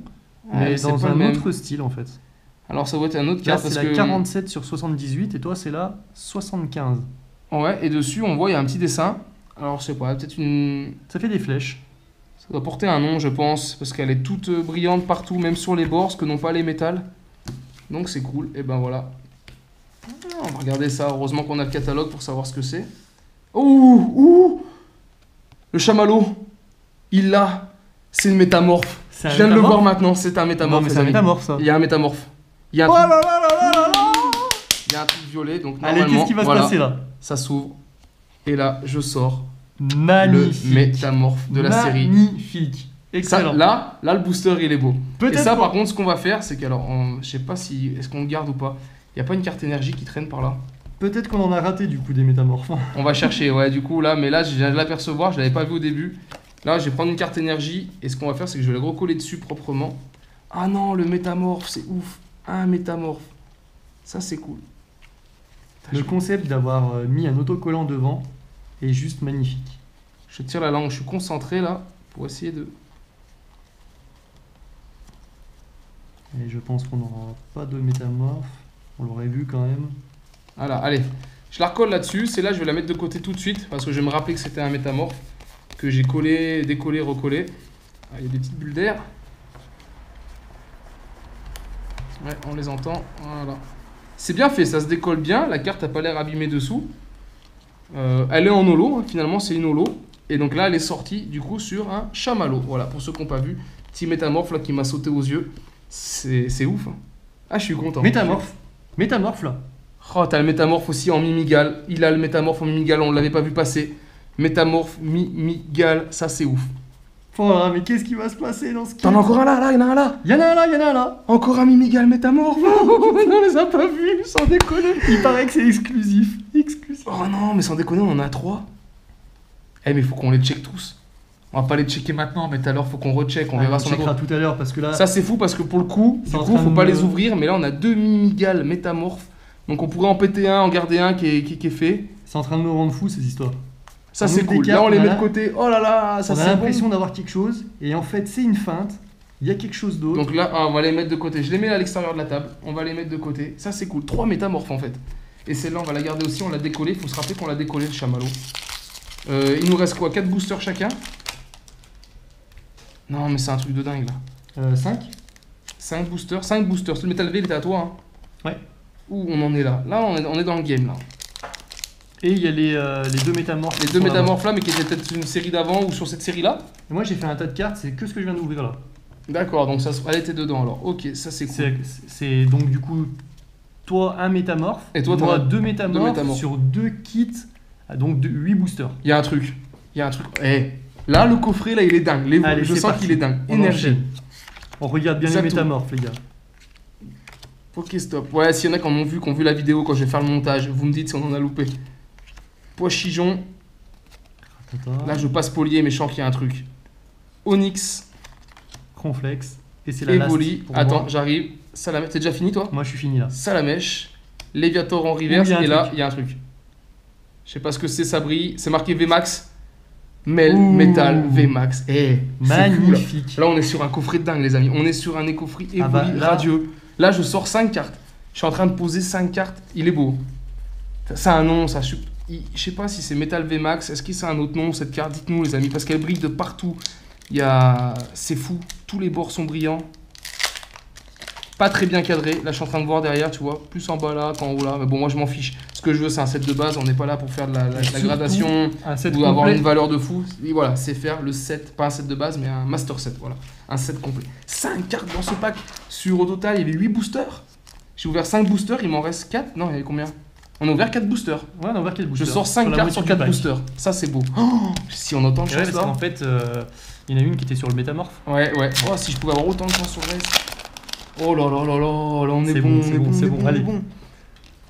Mais dans un autre style, en fait. Alors ça va être un autre carte parce que... c'est la 47 sur 78 et toi c'est la 75. Ouais, et dessus on voit il y a un petit dessin. Alors je sais pas, peut-être une... Ça fait des flèches. Ça doit porter un nom je pense, parce qu'elle est toute brillante partout, même sur les bords, ce que n'ont pas les métals. Donc c'est cool, et ben voilà. On va regarder ça, heureusement qu'on a le catalogue pour savoir ce que c'est. Ouh, le Chamallow, il l'a. C'est une métamorphe. Je viens de le voir maintenant, c'est un métamorphe. Non mais c'est un métamorphe ça. Il y a un métamorphe. Il y a un truc... Il y a un truc violet, donc normalement, allez, qu'est-ce qui va se passer là? Ça s'ouvre. Et là, je sors magnifique. le métamorphe de la série. Magnifique. Excellent. Là, le booster, il est beau. Peut-être Et ça, qu'on- par contre, ce qu'on va faire, c'est qu'alors, je sais pas si... Est-ce qu'on le garde ou pas? Il n'y a pas une carte énergie qui traîne par là? Peut-être qu'on en a raté du coup des métamorphes. On va chercher, ouais, du coup, là, mais là, je viens de l'apercevoir, je l'avais pas vu au début. Là, je vais prendre une carte énergie, et ce qu'on va faire, c'est que je vais le recoller dessus proprement. Ah non, le métamorphe, c'est ouf. Un métamorphe. Ça, c'est cool. Le concept d'avoir mis un autocollant devant est juste magnifique. Je tire la langue, je suis concentré, là, pour essayer de... Et je pense qu'on n'aura pas de métamorphe. On l'aurait vu quand même. Voilà, allez. Je la recolle là-dessus, c'est là, je vais la mettre de côté tout de suite, parce que je vais me rappeler que c'était un métamorphe, que j'ai collé, décollé, recollé. Ah, il y a des petites bulles d'air. Ouais, on les entend, voilà. C'est bien fait, ça se décolle bien, la carte n'a pas l'air abîmée dessous. Elle est en holo, hein, finalement c'est une holo. Et donc là elle est sortie du coup sur un chamallow. Voilà, pour ceux qui n'ont pas vu, petit métamorphe là qui m'a sauté aux yeux. C'est ouf. Hein. Ah, je suis content. Métamorphe. Métamorphe là. Oh, t'as le métamorphe aussi en Mimigal. Il a le métamorphe en Mimigal, on l'avait pas vu passer. Métamorphe Mimigal, ça c'est ouf. Oh, mais qu'est-ce qui va se passer dans ce kit? T'en as encore un là, il y en a un là. Il y en a un là, il y en a un là. Encore un Mimigal métamorphe. On les a pas vus, sans déconner. Il paraît que c'est exclusif. Exclusif. Oh non, mais sans déconner, on en a 3. Eh, mais faut qu'on les check tous. On va pas les checker maintenant, mais tout à l'heure, faut qu'on recheck. On verra On son checkera agro. tout à l'heure parce que là. Ça, c'est fou parce que pour le coup, C'est du en coup, train faut de pas me- les ouvrir. Mais là, on a 2 Mimigal métamorphes. Donc, on pourrait en péter un, en garder un qui est fait. C'est en train de me rendre fou ces histoires. Ça, On c'est ouvre des cool. Là, cartes, on les on a met de là- côté. Oh là là, ça On a c'est l'impression bon. d'avoir quelque chose et en fait c'est une feinte. Il y a quelque chose d'autre. Donc là, on va les mettre de côté. Je les mets à l'extérieur de la table. On va les mettre de côté. Ça, c'est cool. 3 métamorphes en fait. Et celle-là, on va la garder aussi. On l'a décollée. Faut se rappeler qu'on l'a décollé, le chamallow. Il nous reste quoi? 4 boosters chacun? Non, mais c'est un truc de dingue là. 5. 5 boosters. 5 boosters. Le Metal V, il était à toi. Hein. Ouais. Ouh, on en est là. Là, on est dans le game là. Et il y a les deux métamorphes. Les qui deux sont là-bas. métamorphes là, mais qui étaient peut-être sur une série d'avant ou sur cette série là. Et moi j'ai fait un tas de cartes, c'est que ce que je viens d'ouvrir là. D'accord, donc ça, elle était dedans alors. Ok, ça c'est cool. C'est donc du coup toi un métamorphe, Et toi, moi t'en as deux métamorphes, métamorphes. sur 2 kits, donc 8 boosters. Il y a un truc. Il y a un truc. Eh, là, le coffret là, il est dingue. Allez, Je c'est sens parti. qu'il est dingue. On Énergie. enchaîne. On regarde bien Zatou. les métamorphes les gars. Ok, stop. Ouais, s'il y en a qui ont vu la vidéo quand je vais faire le montage, vous me dites si on en a loupé. Pois Chijon. Là, je passe Polier, mais je sens qu'il y a un truc. Onyx. Cronflex. Et c'est la last Evoli. pour Attends, moi. j'arrive. Salamèche. T'es déjà fini toi? Moi je suis fini là. Salamèche. Léviator en reverse. il y a un Et là, truc. il y a un truc. Je sais pas ce que c'est, ça brille. C'est marqué VMAX. Mel, Ouh. Metal, VMAX. Eh, c'est fou, là. Magnifique. Là, on est sur un coffret de dingue, les amis. On est sur un écoffret Evoli Ah bah, là- radieux. Là, je sors 5 cartes. Je suis en train de poser 5 cartes. Il est beau. Ça a un nom, ça. Je sais pas si c'est Metal VMAX. Est-ce que c'est un autre nom, cette carte? Dites-nous, les amis, parce qu'elle brille de partout. C'est fou. Tous les bords sont brillants. Pas très bien cadré. Là, je suis en train de voir derrière, tu vois. Plus en bas là qu'en haut là. Mais bon, moi, je m'en fiche. Ce que je veux, c'est un set de base. On n'est pas là pour faire de la Surtout, gradation Un set ou avoir complet. une valeur de fou. Et voilà, c'est faire le set, pas un set de base, mais un master set. Voilà, un set complet. 5 cartes dans ce pack. Au total, il y avait 8 boosters. J'ai ouvert 5 boosters, il m'en reste 4. Non, il y avait combien? On a ouvert 4 boosters. Ouais, on va quel booster. Je sors 5 la cartes moitié sur du 4 pack. boosters. Ça, c'est beau. Oh, si on entend de Et ouais, chance parce là. qu'en fait, il y en a une qui était sur le métamorphe. Ouais, ouais. Oh, si je pouvais avoir autant de chance sur le reste. Oh là là là là, là on est C'est bon, bon, on c'est est bon, bon, c'est on est bon, bon, on est allez. bon.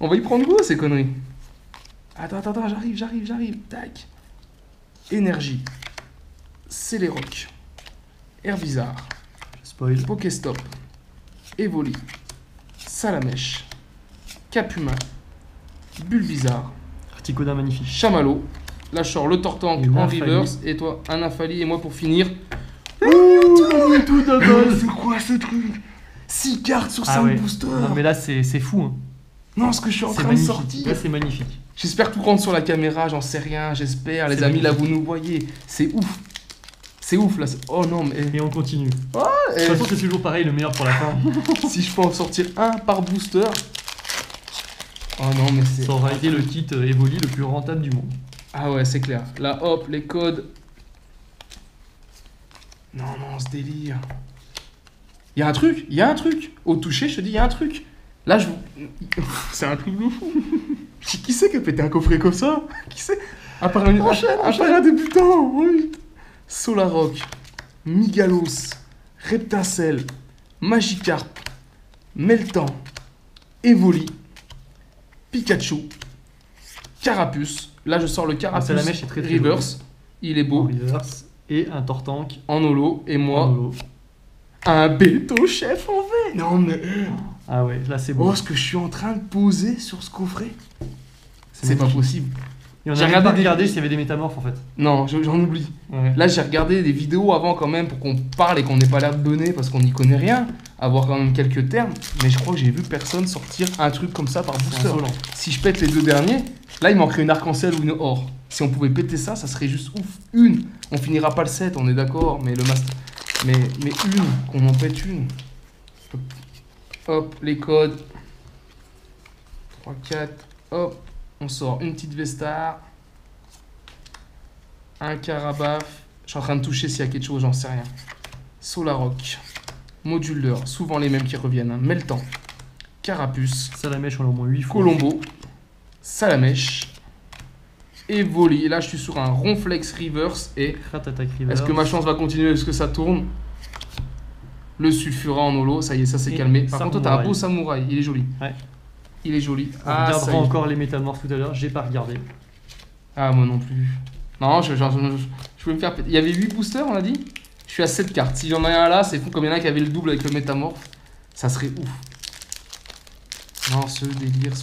On va y prendre goût à ces conneries. Attends, j'arrive. Tac. Énergie. Céléroc. Hervisard. Spoil. Pokéstop. Evoli. Salamèche. Capuma. Bulbizarre. Articodin magnifique. Chamallow. Là, je sors le Tortank Et en Nymphali. reverse. Et toi, un Nymphali. Et moi, pour finir. Tout double. C'est quoi ce truc? 6 cartes sur 5 Ah ouais. boosters. Non mais là c'est fou. Hein. Non, ce que je suis en C'est train de magnifique. sortir. Là c'est magnifique. J'espère tout rentre sur la caméra, j'en sais rien, j'espère. Les C'est amis, là, vous magnifique. nous voyez. C'est ouf. C'est ouf, là. Oh non, mais... Et on continue. De Eh, toute façon c'est toujours pareil, le meilleur pour la fin. si je peux en sortir un par booster... Oh non, mais c'est... Ça aura été le kit Evoli le plus rentable du monde. Ah ouais, c'est clair. Là, hop, les codes. Non, ce délire. Il y a un truc. Au toucher, je te dis, il y a un truc. Là, c'est un truc de fou. Qui c'est qui a pété un coffret comme ça? Qui c'est? À part un débutant, oui. Solarrock. Migalos, Reptacel, Magikarp, Meltan, Evoli, Pikachu, Carapuce. Là, je sors le Carapuce Salamèche est très Reverse. Il est En beau. reverse. Et un Tortank En holo. Et moi, en holo. un Béto Chef en V. Non, mais. Ah ouais, là c'est beau. Oh, ce que je suis en train de poser sur ce coffret. C'est pas magnifique. possible. Et on J'ai a regardé pas des- regardé s'il y avait des métamorphes en fait. Non, j'en oublie. Ouais. Là, j'ai regardé des vidéos avant quand même pour qu'on parle et qu'on n'ait pas l'air de donner parce qu'on n'y connaît rien. Avoir quand même quelques termes. Mais je crois que j'ai vu personne sortir un truc comme ça par C'est booster. insolent. Si je pète les deux derniers, là, il manquerait une arc-en-ciel ou une or. Si on pouvait péter ça, ça serait juste ouf. Une. On finira pas le 7, on est d'accord. Mais le master. Mais une. Qu'on en pète une. Hop, les codes. 3, 4. Hop. On sort une petite Vestar. Un Carabaf. Je suis en train de toucher s'il y a quelque chose, j'en sais rien. Solaroc. Moduleur, souvent les mêmes qui reviennent. Hein. Meltan. Carapuce. Salamèche, on l'a au moins 8 fois. Colombo. Salamèche. Evoli. Et là, je suis sur un Ronflex Reverse. Et Attack River. est-ce que ma chance va continuer? Est-ce que ça tourne? Le Sulfura en holo. Ça y est, ça s'est Et calmé. Par contre, toi, t'as un Samouraï. beau samouraï. Il est joli. Ouais. Il est joli. On Ah, ça regardera y est. encore les métamorphes tout à l'heure, j'ai pas regardé. Ah, moi non plus. Non, je peux me faire péter. Il y avait 8 boosters, on a dit? Je suis à 7 cartes. Si j'en ai un là, c'est fou comme il y en a qui avait le double avec le métamorphe. Ça serait ouf. Non, ce délire.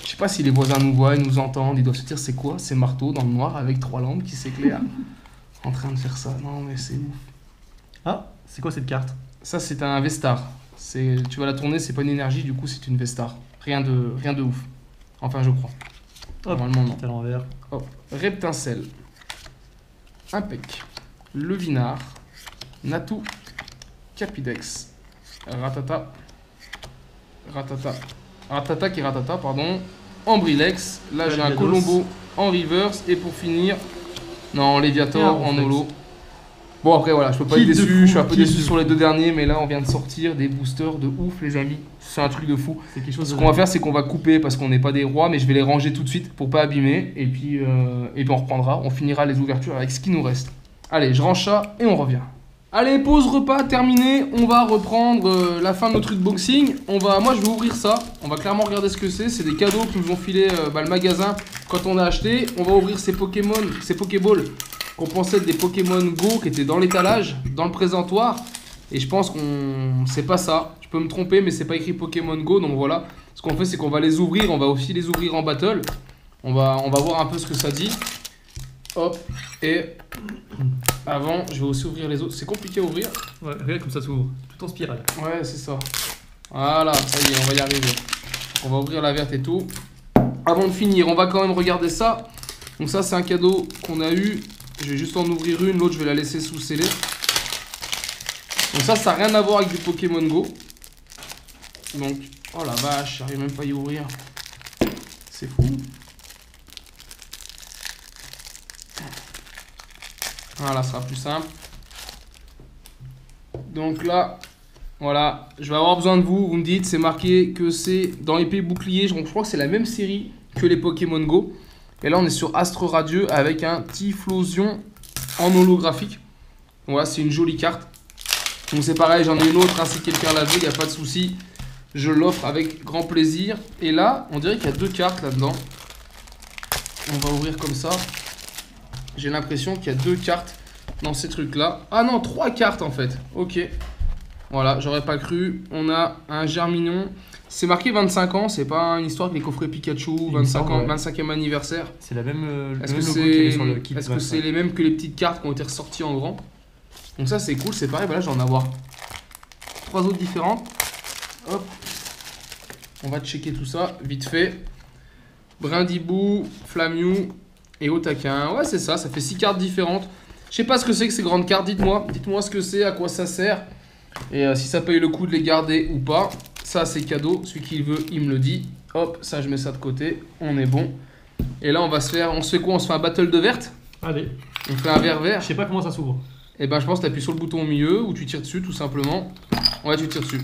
Je sais pas si les voisins nous voient, ils nous entendent, ils doivent se dire c'est quoi? C'est Marteau dans le noir avec 3 lampes qui s'éclairent en train de faire ça. Non, mais c'est ouf. Ah, c'est quoi cette carte? Ça, c'est un Vestar. Tu vas la tourner, c'est pas une énergie, du coup, c'est une Vestar. Rien de ouf. Enfin, je crois. Hop, Normalement, non. c'est à l'envers. Hop. Reptincelle. Impec. Levinard. Natou. Capidex. Ratata. Ratata qui Ratata, pardon. Ambrilex. Là, j'ai un Valgados. Colombo en reverse. Et pour finir, non, Et un Léviator en Ronflex. holo. Bon, après, voilà, je peux pas Kill être de déçu. fou, Je suis un peu kill déçu de sur les deux derniers. Mais là, on vient de sortir des boosters de ouf, les amis. C'est un truc de fou. C'est quelque chose Ce de qu'on va faire, c'est qu'on va couper parce qu'on n'est pas des rois, mais je vais les ranger tout de suite pour pas abîmer. Et puis on reprendra, on finira les ouvertures avec ce qui nous reste. Allez, je range ça et on revient. Allez, pause repas terminé. On va reprendre la fin de notre unboxing. Moi, je vais ouvrir ça. On va clairement regarder ce que c'est. C'est des cadeaux que nous ont filé le magasin quand on a acheté. On va ouvrir ces Pokémon, ces Pokéballs qu'on pensait être des Pokémon Go qui étaient dans l'étalage, dans le présentoir. Et je pense qu'on c'est pas ça. Je peux me tromper, mais c'est pas écrit Pokémon Go. Donc voilà. Ce qu'on fait, c'est qu'on va les ouvrir. On va aussi les ouvrir en battle. On va voir un peu ce que ça dit. Hop. Et avant, je vais aussi ouvrir les autres. C'est compliqué à ouvrir. Ouais, regarde comme ça s'ouvre, tout en spirale. Ouais, c'est ça. Voilà, ça y est, on va y arriver. On va ouvrir la verte et tout. Avant de finir, on va quand même regarder ça. Donc ça, c'est un cadeau qu'on a eu. Je vais juste en ouvrir une. L'autre, je vais la laisser sous scellée. Donc ça n'a rien à voir avec du Pokémon Go. Donc, oh la vache, j'arrive même pas à y ouvrir. C'est fou. Voilà, ça sera plus simple. Donc là, voilà, je vais avoir besoin de vous. Vous me dites, c'est marqué que c'est dans épée bouclier. Je crois que c'est la même série que les Pokémon Go. Et là, on est sur Astre Radieux avec un Typhlosion en holographique. Voilà, c'est une jolie carte. Donc c'est pareil, j'en ai une autre, hein, si quelqu'un la veut, il n'y a pas de souci. Je l'offre avec grand plaisir. Et là, on dirait qu'il y a deux cartes là-dedans. On va ouvrir comme ça. J'ai l'impression qu'il y a deux cartes dans ces trucs-là. Ah non, trois cartes en fait. Ok. Voilà, j'aurais pas cru. On a un Germignon. C'est marqué 25 ans, c'est pas une histoire avec les coffrets Pikachu, Il me 25 semble, ans, ouais. 25e anniversaire. C'est la même, le Est-ce même que logo qu'il y avait c'est sur le kit. est-ce que c'est les mêmes que les petites cartes qui ont été ressorties en grand? Donc ça c'est cool, c'est pareil, voilà, je vais en avoir trois autres différentes. Hop. On va checker tout ça vite fait. Brindibou, Flamiou et Otaquin. Ouais, c'est ça, ça fait 6 cartes différentes. Je sais pas ce que c'est que ces grandes cartes, dites-moi. Dites-moi ce que c'est, à quoi ça sert. Et si ça paye le coup de les garder ou pas. Ça, c'est cadeau. Celui qui veut, il me le dit. Hop, ça, je mets ça de côté. On est bon. Et là, on se fait quoi? On se fait un battle de verte? Allez, On fait un vert-vert. je sais pas comment ça s'ouvre. Et ben, je pense que tu appuies sur le bouton au milieu ou tu tires dessus, tout simplement. Ouais, tu tires dessus.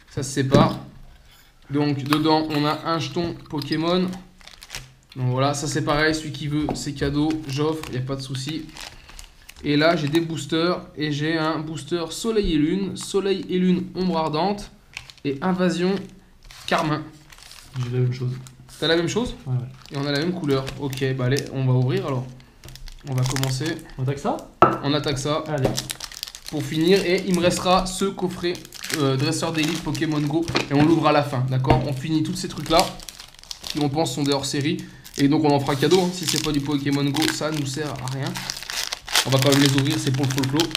Ça se sépare. Donc, dedans, on a un jeton Pokémon. Donc voilà, ça c'est pareil, celui qui veut, c'est cadeau, j'offre, il n'y a pas de souci. Et là, j'ai des boosters, et j'ai un booster Soleil et Lune, Ombre Ardente, et Invasion Carmin. J'ai la même chose. T'as la même chose? Ouais. Et on a la même couleur. Ok, bah allez, on va ouvrir alors. On va commencer. On attaque ça? On attaque ça. Allez. Pour finir, et il me restera ce coffret dresseur d'élite Pokémon Go, et on l'ouvre à la fin, d'accord? On finit tous ces trucs-là, qui on pense sont des hors-série, et donc on en fera cadeau, hein. Si c'est pas du Pokémon Go, ça nous sert à rien. On va quand même les ouvrir, c'est pour le folklore.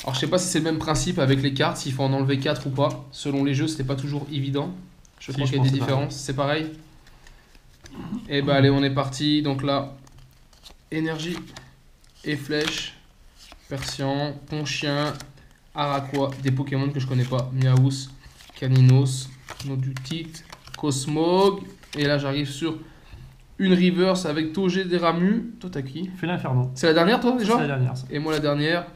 Alors je sais pas si c'est le même principe avec les cartes, s'il faut en enlever 4 ou pas. Selon les jeux, c'était pas toujours évident. Je crois qu'il y a des différences, c'est pareil. Et bah allez, on est parti. Donc là, énergie et flèche, Persian, Ponchien, Araqua, des Pokémon que je connais pas. Miaous, Caninos, Nodutite, Cosmog. Et là j'arrive sur une reverse avec Togé des Ramu. Toi t'as qui? Fais l'inferno. C'est la dernière toi déjà? C'est la dernière ça. Et moi la dernière.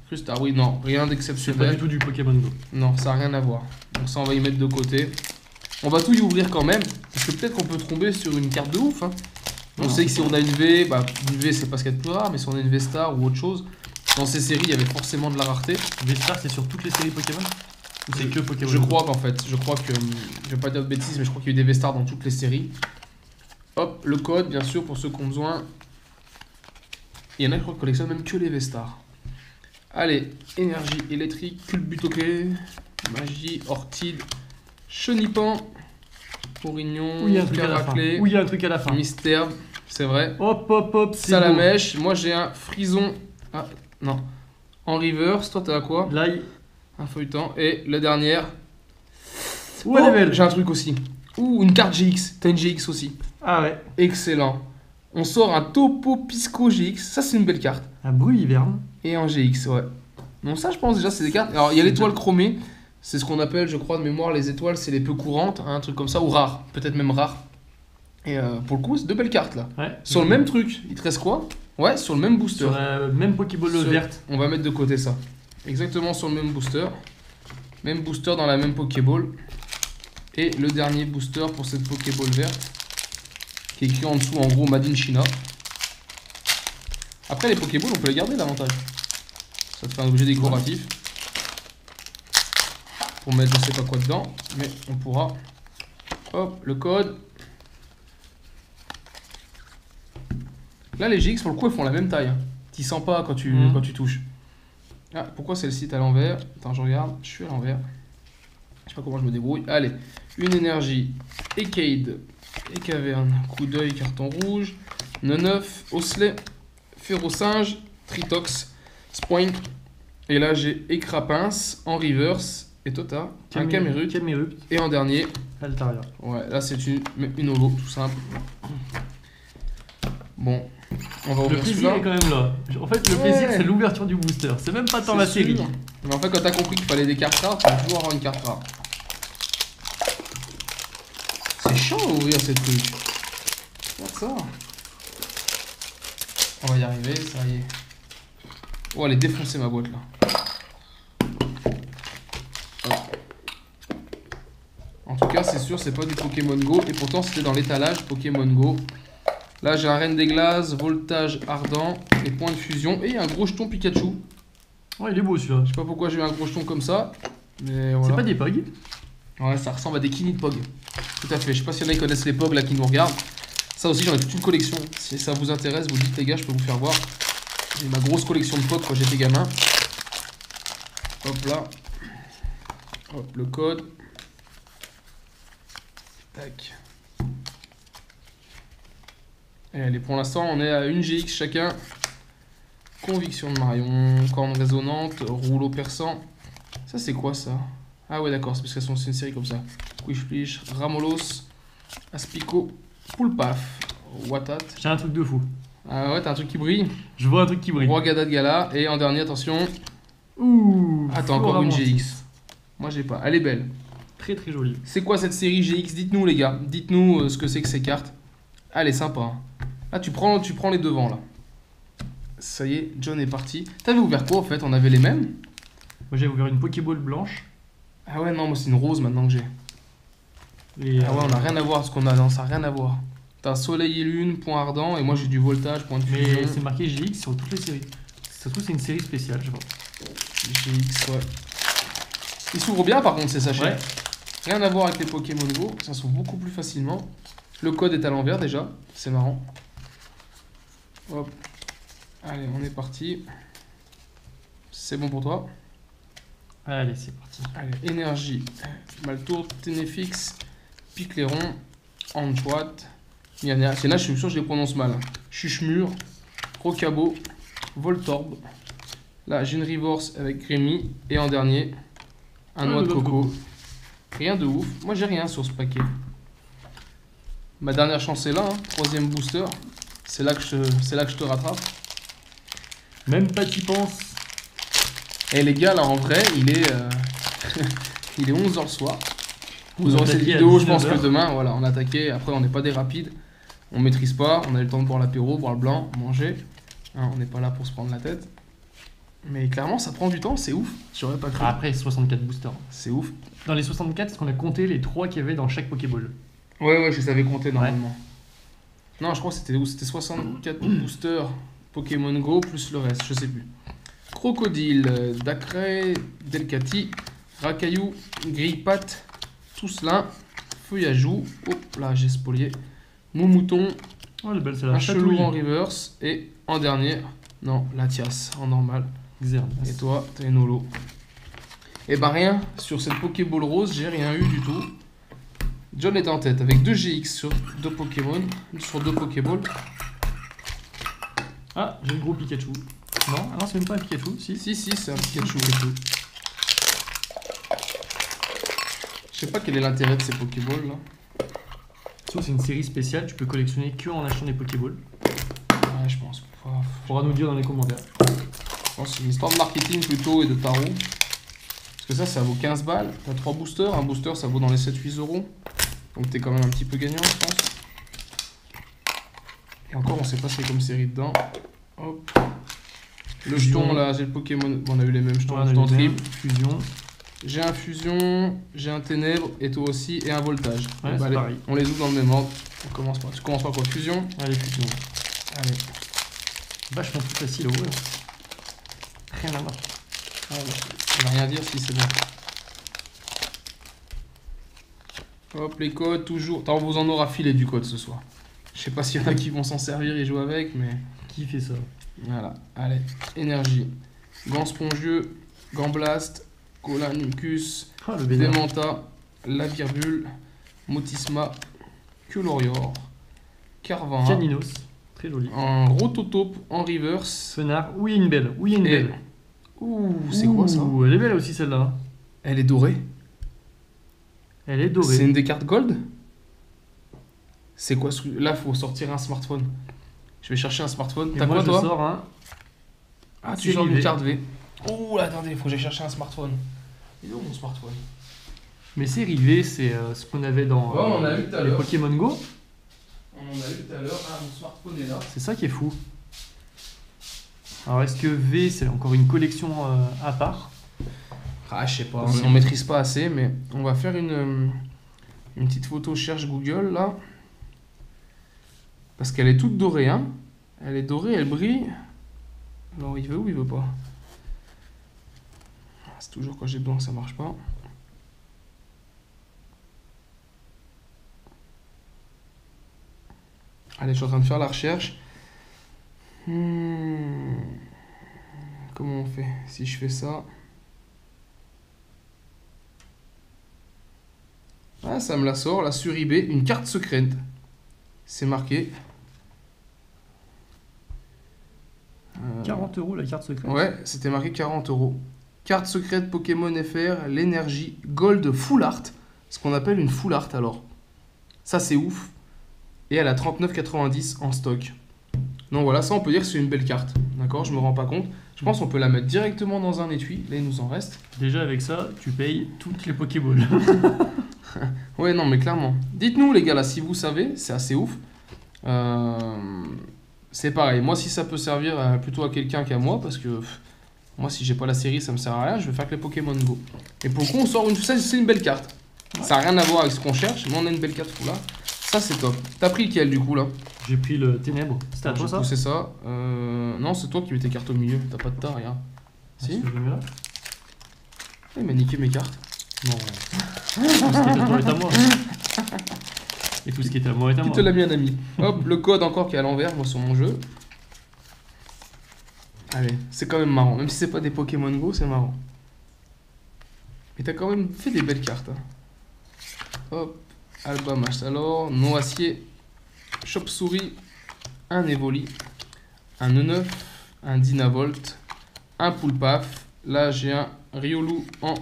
Juste, ah oui, non, rien C'est pas d'exceptionnel. du tout du Pokémon Go. Non, ça n'a rien à voir. Donc ça, on va y mettre de côté. On va tout y ouvrir quand même. Parce que peut-être qu'on peut tomber sur une carte de ouf. Hein. On sait que si on a une V, bah une V c'est pas ce qu'il y a de plus rare. Mais si on a une V-Star ou autre chose, dans ces séries, il y avait forcément de la rareté. V-Star, c'est sur toutes les séries Pokémon? Ou c'est que Pokémon Je Go? crois qu'en fait, je crois que, je vais pas dire de bêtises, mais je crois qu'il y a eu des V-Stars dans toutes les séries. Hop, le code, bien sûr, pour ceux qui ont besoin. Il y en a qui collectionnent même que les V-Stars. Allez, énergie électrique, culbutoqué, magie, ortide, chenipan, Orignon, Où il y a un truc à la fin. Caraclé, Où il y a un truc à la fin. mystère, c'est vrai. Hop, hop, hop, c'est Salamèche, moi j'ai un frison. Ah, non. En reverse, toi t'as quoi? beau. Là, Un feuilleton. Et la dernière. où elle est belle. J'ai un truc aussi. Ouh, une carte GX. T'as une GX aussi. Ah ouais. Excellent. On sort un Topo Pisco GX. Ça, c'est une belle carte. Un bruit hiverne. Et en GX, ouais. Donc ça, je pense déjà, c'est des cartes. Alors, il y a l'étoile chromée. C'est ce qu'on appelle, je crois, de mémoire, les étoiles, c'est les peu courantes. Hein, un truc comme ça. Ou rares. Peut-être même rares. Et pour le coup, c'est deux belles cartes, là. Ouais. Sur le même truc. Il te reste quoi? Ouais, sur le même booster. Sur la même Pokéball Sur- verte. On va mettre de côté ça. Exactement sur le même booster. Même booster dans la même Pokéball. Et le dernier booster pour cette Pokéball verte. Qui est écrit en dessous, en gros, Made in China. Après, les Pokéballs, on peut les garder l'avantage. Ça te fait un objet décoratif. Pour mettre je sais pas quoi dedans. Mais on pourra. Hop, le code. Là, les GX, pour le coup, elles font la même taille. Hein. Tu sens pas quand tu touches. Ah, pourquoi celle-ci est à l'envers? Attends, je regarde. Je suis à l'envers. Je sais pas comment je me débrouille. Allez, une énergie. Ekade. Et caverne. Coup d'œil, carton rouge. Neuf. Osselet. Ferrosinge. Tritox. Spoink. Et là, j'ai Écrapince en reverse. Et toi, t'as un Camerupt. Camerupt. Et en dernier, Altaria. ouais, là, c'est une holo, tout simple. Bon, on va Le ouvrir plaisir celui-là. est quand même là. En fait, le Ouais. plaisir, c'est l'ouverture du booster. C'est même pas tant la C'est série. sûr. Mais en fait, quand t'as compris qu'il fallait des cartes rares, tu vas toujours avoir une carte rare. C'est chiant d'ouvrir ces trucs. Regarde ça. On va y arriver, ça y est. Oh, elle est défoncée ma boîte là. Hop. En tout cas, c'est sûr, c'est pas du Pokémon Go. Et pourtant, c'était dans l'étalage Pokémon Go. Là, j'ai un Reine des Glaces, Voltage Ardent et Point de Fusion. Et un gros jeton Pikachu. Ouais, il est beau celui-là. Je sais pas pourquoi j'ai eu un gros jeton comme ça. Mais C'est voilà. pas des Pog. Ouais, ça ressemble à des Kini de Pog. Tout à fait. Je sais pas s'il y en a qui connaissent les Pog là qui nous regardent. Ça aussi, j'en ai toute une collection. Si ça vous intéresse, vous dites les gars, je peux vous faire voir. J'ai ma grosse collection de Pog quand j'étais gamin. Hop là. Hop, le code. Tac. Et allez, pour l'instant, on est à une GX chacun. Conviction de Marion, corne résonante, rouleau perçant. Ça, c'est quoi ça? Ah ouais, d'accord, c'est parce que c'est une série comme ça. Quishplish, Ramolos, Aspico, Poulpaf, Watat. J'ai un truc de fou. Ah ouais, t'as un truc qui brille. Je vois un truc qui brille. Roi Gada de Gala. Et en dernier, attention. Ouh. Attends, encore une Floramantis. GX. Moi, j'ai pas. Elle est belle. Très très jolie. C'est quoi cette série GX? Dites-nous, les gars. Dites-nous ce que c'est que ces cartes. Ah, elle est sympa. Hein. Là, tu prends les devants, là. Ça y est, John est parti. T'avais ouvert quoi, en fait? On avait les mêmes? Moi j'ai ouvert une Pokéball blanche. Ah ouais, non, moi, c'est une rose, maintenant que j'ai. Et, Ah ouais, on a rien à voir, ce qu'on a. Non, ça a rien à voir. T'as soleil et lune, point ardent, et moi j'ai du voltage, point de fusion. Mais c'est marqué GX sur toutes les séries. Ça se trouve, c'est une série spéciale, je pense. GX, ouais. Il s'ouvre bien par contre ces sachets. Ouais. Rien à voir avec les Pokémon Go, ça s'ouvre beaucoup plus facilement. Le code est à l'envers déjà, c'est marrant. Hop. Allez, on est parti. C'est bon pour toi? Allez, c'est parti. Allez, énergie. Maltour, Ténéfix, Picléron, Anchoat, Miana. C'est là, je suis sûr que je les prononce mal. Chuchemur, Rocabo, Voltorb. Là, j'ai une Reverse avec Grémy. Et en dernier, un noix de coco. Rien de ouf. Moi, j'ai rien sur ce paquet. Ma dernière chance est là, hein. 3e booster. C'est là que je te rattrape. Même pas t'y penses. Et les gars, là, en vrai, il est, il est 11h le soir. Vous aurez cette attaqué à vidéo, je pense 19 que demain, voilà, on a attaqué. Après, on n'est pas des rapides. On maîtrise pas. On a eu le temps de boire l'apéro, boire le blanc, manger. Hein, on n'est pas là pour se prendre la tête. Mais clairement, ça prend du temps, c'est ouf. J'aurais pas cru. Après, 64 boosters. C'est ouf. Dans les 64, est-ce qu'on a compté les 3 qu'il y avait dans chaque Pokéball? Ouais, je les avais comptés normalement. Non, je crois que c'était 64 boosters Pokémon Go plus le reste, je sais plus. Crocodile, Dacré, Delcati, Racaillou, Grille-Pat, Tousselin, Feuillajou, hop là j'ai spolié, Moumouton, Oh, le belle, c'est un la chelou chatouille. en reverse et en dernier, non, Latias en normal. Xerneas. Et toi, t'as une holo. Et bah rien, sur cette Pokéball rose, j'ai rien eu du tout. John est en tête avec 2 GX sur 2 Pokémon, sur 2 Pokéballs. Ah, j'ai le gros Pikachu. Non, ah non, c'est même pas un Pikachu, si. Si, c'est un Pikachu. Je sais pas quel est l'intérêt de ces Pokéballs là. Sauf c'est une série spéciale, tu peux collectionner que en achetant des Pokéballs. Ouais, je pense. Faudra nous dire dans les commentaires. Je pense que c'est une histoire de marketing plutôt et de tarot. Parce que ça vaut 15 balles. T'as 3 boosters. Un booster, ça vaut dans les 7-8 euros. Donc t'es quand même un petit peu gagnant, je pense. Et encore, on sait pas ce qu'il y a comme série dedans. Hop. Le jeton là, j'ai le Pokémon. Bon, on a eu les mêmes jetons. Ouais, Jeton triple. Fusion. J'ai un fusion, j'ai un ténèbre et toi aussi et un voltage. Ouais, Bah, c'est allez, pareil. on les ouvre dans le même ordre. On commence par. Tu commences par quoi? Fusion. Allez, fusion. Allez. Vachement plus facile à ouvrir. Rien à voir. Ah, bah, ça va rien dire si c'est bon. Hop, les codes, toujours. Attends, on vous en aura filé du code ce soir. Je sais pas s'il y en a qui vont s'en servir et jouer avec, mais. Qui fait ça? Voilà, allez. Énergie. Gant spongieux, Gant blast, Colanucus, Ah, le vénère. Dementa, Lavirbule, Motisma, Culorior, Carvana, Caninos. Très joli. un Rototope en reverse. Fenard. Oui, une belle. Oui, une Et- belle. Ouh, c'est quoi ça? Ouh, elle est belle aussi celle-là. Elle est dorée. Elle est dorée. C'est une des cartes gold? C'est quoi ce truc? Là, faut sortir un smartphone. Je vais chercher un smartphone. Et T'as moi, quoi je toi? sors un. Ah, tu série sors une V. carte V. Ouh, attendez, faut que j'aille chercher un smartphone. Il est où mon smartphone? Mais série V, c'est ce qu'on avait dans Ouais, on a eu tout à les l'heure. Pokémon Go. On en a eu tout à l'heure. Ah, mon smartphone est là. C'est ça qui est fou. Alors, est-ce que V, c'est encore une collection à part? Ah, je sais pas, on maîtrise pas assez, mais on va faire une petite photo cherche Google là. Parce qu'elle est toute dorée, hein. Elle est dorée, elle brille. Alors, il veut ou il veut pas? C'est toujours quand j'ai besoin que ça marche pas. Allez, je suis en train de faire la recherche. Comment on fait? Si je fais ça. Ah, ça me la sort, là, sur eBay, une carte secrète. C'est marqué. 40 € la carte secrète. Ouais, c'était marqué 40 €. Carte secrète Pokémon FR, l'énergie Gold Full Art. Ce qu'on appelle une Full Art alors. Ça, c'est ouf. Et elle a 39,90 en stock. Donc voilà, ça, on peut dire que c'est une belle carte. D'accord, je me rends pas compte. Je pense qu'on peut la mettre directement dans un étui. Là, il nous en reste. Déjà, avec ça, tu payes toutes les Pokéballs. Ouais, non, mais clairement. Dites-nous, les gars, là, si vous savez, c'est assez ouf. C'est pareil. Moi, si ça peut servir plutôt à quelqu'un qu'à moi, parce que moi, si j'ai pas la série, ça me sert à rien. Je vais faire que les Pokémon Go. Et pour le coup, on sort une. C'est une belle carte. Ça n'a rien à voir avec ce qu'on cherche, mais on a une belle carte là. Ça c'est top. T'as pris lequel du coup là? J'ai pris le ténèbre. C'était à toi J'ai ça? poussé ça. Non, c'est toi qui mets tes cartes au milieu. T'as pas de tas, regarde. Si? Est-ce que je le mets là? Il m'a niqué mes cartes. Non. Tout ce qui était à toi est à moi. Et tout ce qui était à moi est à Qui moi. te l'a mis un ami. Hop, le code encore qui est à l'envers, moi sur mon jeu. Allez, c'est quand même marrant. Même si c'est pas des Pokémon Go, c'est marrant. Mais t'as quand même fait des belles cartes. Hein. Hop, Alba Machalor, Noacier, Chauve-souris, un Evoli, un E9, un Dynavolt, un Poulpaf. Là j'ai un Riolu en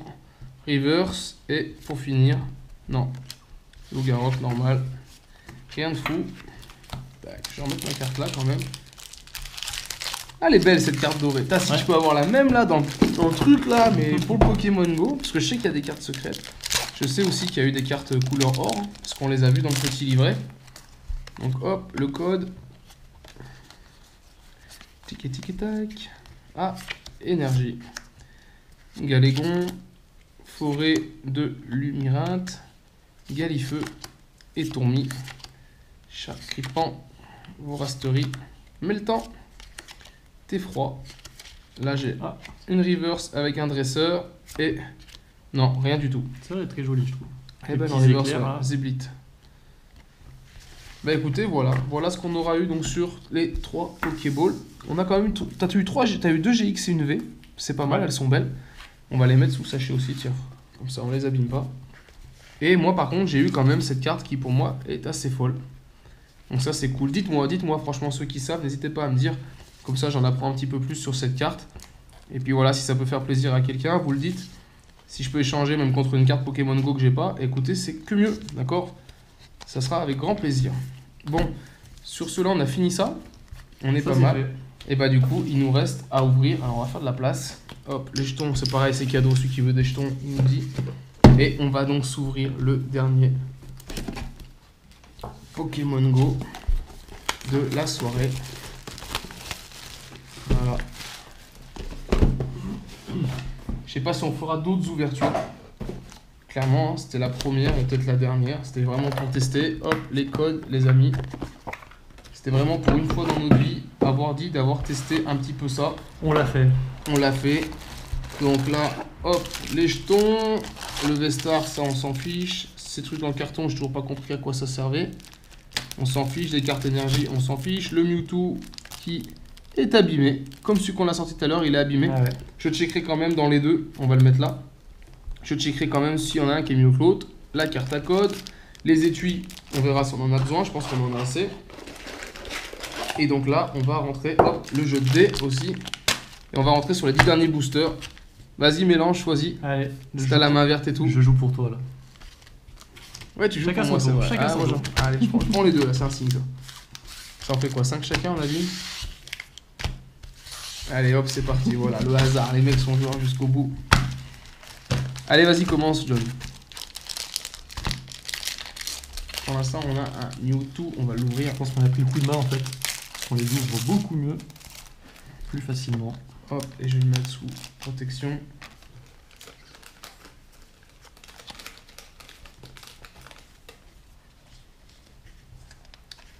reverse. Et pour finir, non, Lougarok normal. Rien de fou. Tac, je vais remettre ma carte là quand même. Ah, elle est belle cette carte dorée. Si Ouais. je peux avoir la même là dans le truc là, mais pour le Pokémon Go, parce que je sais qu'il y a des cartes secrètes. Je sais aussi qu'il y a eu des cartes couleur or, parce qu'on les a vues dans le petit livret. Donc hop, le code. Tic tac. Ah, énergie. Galégon, forêt de Lumyrinthe, Galifeu et Tourmi. Charcripan, Vorasterie, Meltan, T'effroi. Là j'ai une reverse avec un dresseur et... Non, rien du tout. Ça est très joli je trouve. Eh ben petits en reverse, éclairs, là. Zeblit. Bah écoutez, voilà ce qu'on aura eu donc sur les 3 Pokéballs. On a quand même... T'as eu 2 GX et une V. C'est pas mal, Ouais. elles sont belles. On va les mettre sous sachet aussi, tiens. Comme ça on les abîme pas. Et moi par contre j'ai eu quand même cette carte qui pour moi est assez folle. Donc ça c'est cool. Dites-moi franchement ceux qui savent, n'hésitez pas à me dire. Comme ça j'en apprends un petit peu plus sur cette carte. Et puis voilà, si ça peut faire plaisir à quelqu'un, vous le dites. Si je peux échanger même contre une carte Pokémon Go que j'ai pas, écoutez, c'est que mieux, d'accord? Ça sera avec grand plaisir. Bon, sur cela on a fini ça. On est Ça, pas c'est mal. fait. Et bah du coup, il nous reste à ouvrir. Alors on va faire de la place. Hop, les jetons, c'est pareil, c'est cadeau. Celui qui veut des jetons, il nous dit. Et on va donc s'ouvrir le dernier Pokémon Go de la soirée. Voilà. Je sais pas si on fera d'autres ouvertures. Clairement, hein, c'était la première et peut-être la dernière. C'était vraiment pour tester. Hop, les codes, les amis. C'était vraiment pour une fois dans notre vie d'avoir testé un petit peu ça. On l'a fait. On l'a fait. Donc là, hop, les jetons. Le Vestar, ça on s'en fiche. Ces trucs dans le carton, j'ai toujours pas compris à quoi ça servait. On s'en fiche. Les cartes énergie, on s'en fiche. Le Mewtwo qui est abîmé. Comme celui qu'on a sorti tout à l'heure, il est abîmé. Ah ouais. Je checkerai quand même dans les deux. On va le mettre là. Je checkerai quand même s'il y en a un qui est mieux que l'autre. La carte à code. Les étuis, on verra si on en a besoin. Je pense qu'on en a assez. Et donc là, on va rentrer, hop, le jeu de dés aussi. Et on va rentrer sur les 10 derniers boosters. Vas-y, mélange, choisis. Allez. Si t'as la main verte et tout. Je joue pour toi là. Ouais, tu joues Chacun pour moi, son c'est tour, vrai. chacun son moi, tour. Allez, je prends les deux là, c'est un signe ça. Ça en fait quoi, 5 chacun on a dit? Allez, hop, c'est parti, voilà, le hasard, les mecs sont joueurs jusqu'au bout. Allez, vas-y, commence, John. Pour l'instant, on a un Mewtwo, on va l'ouvrir. Je pense qu'on a pris le coup de main en fait. On les ouvre beaucoup mieux. Plus facilement. Hop, et je vais le mettre sous protection.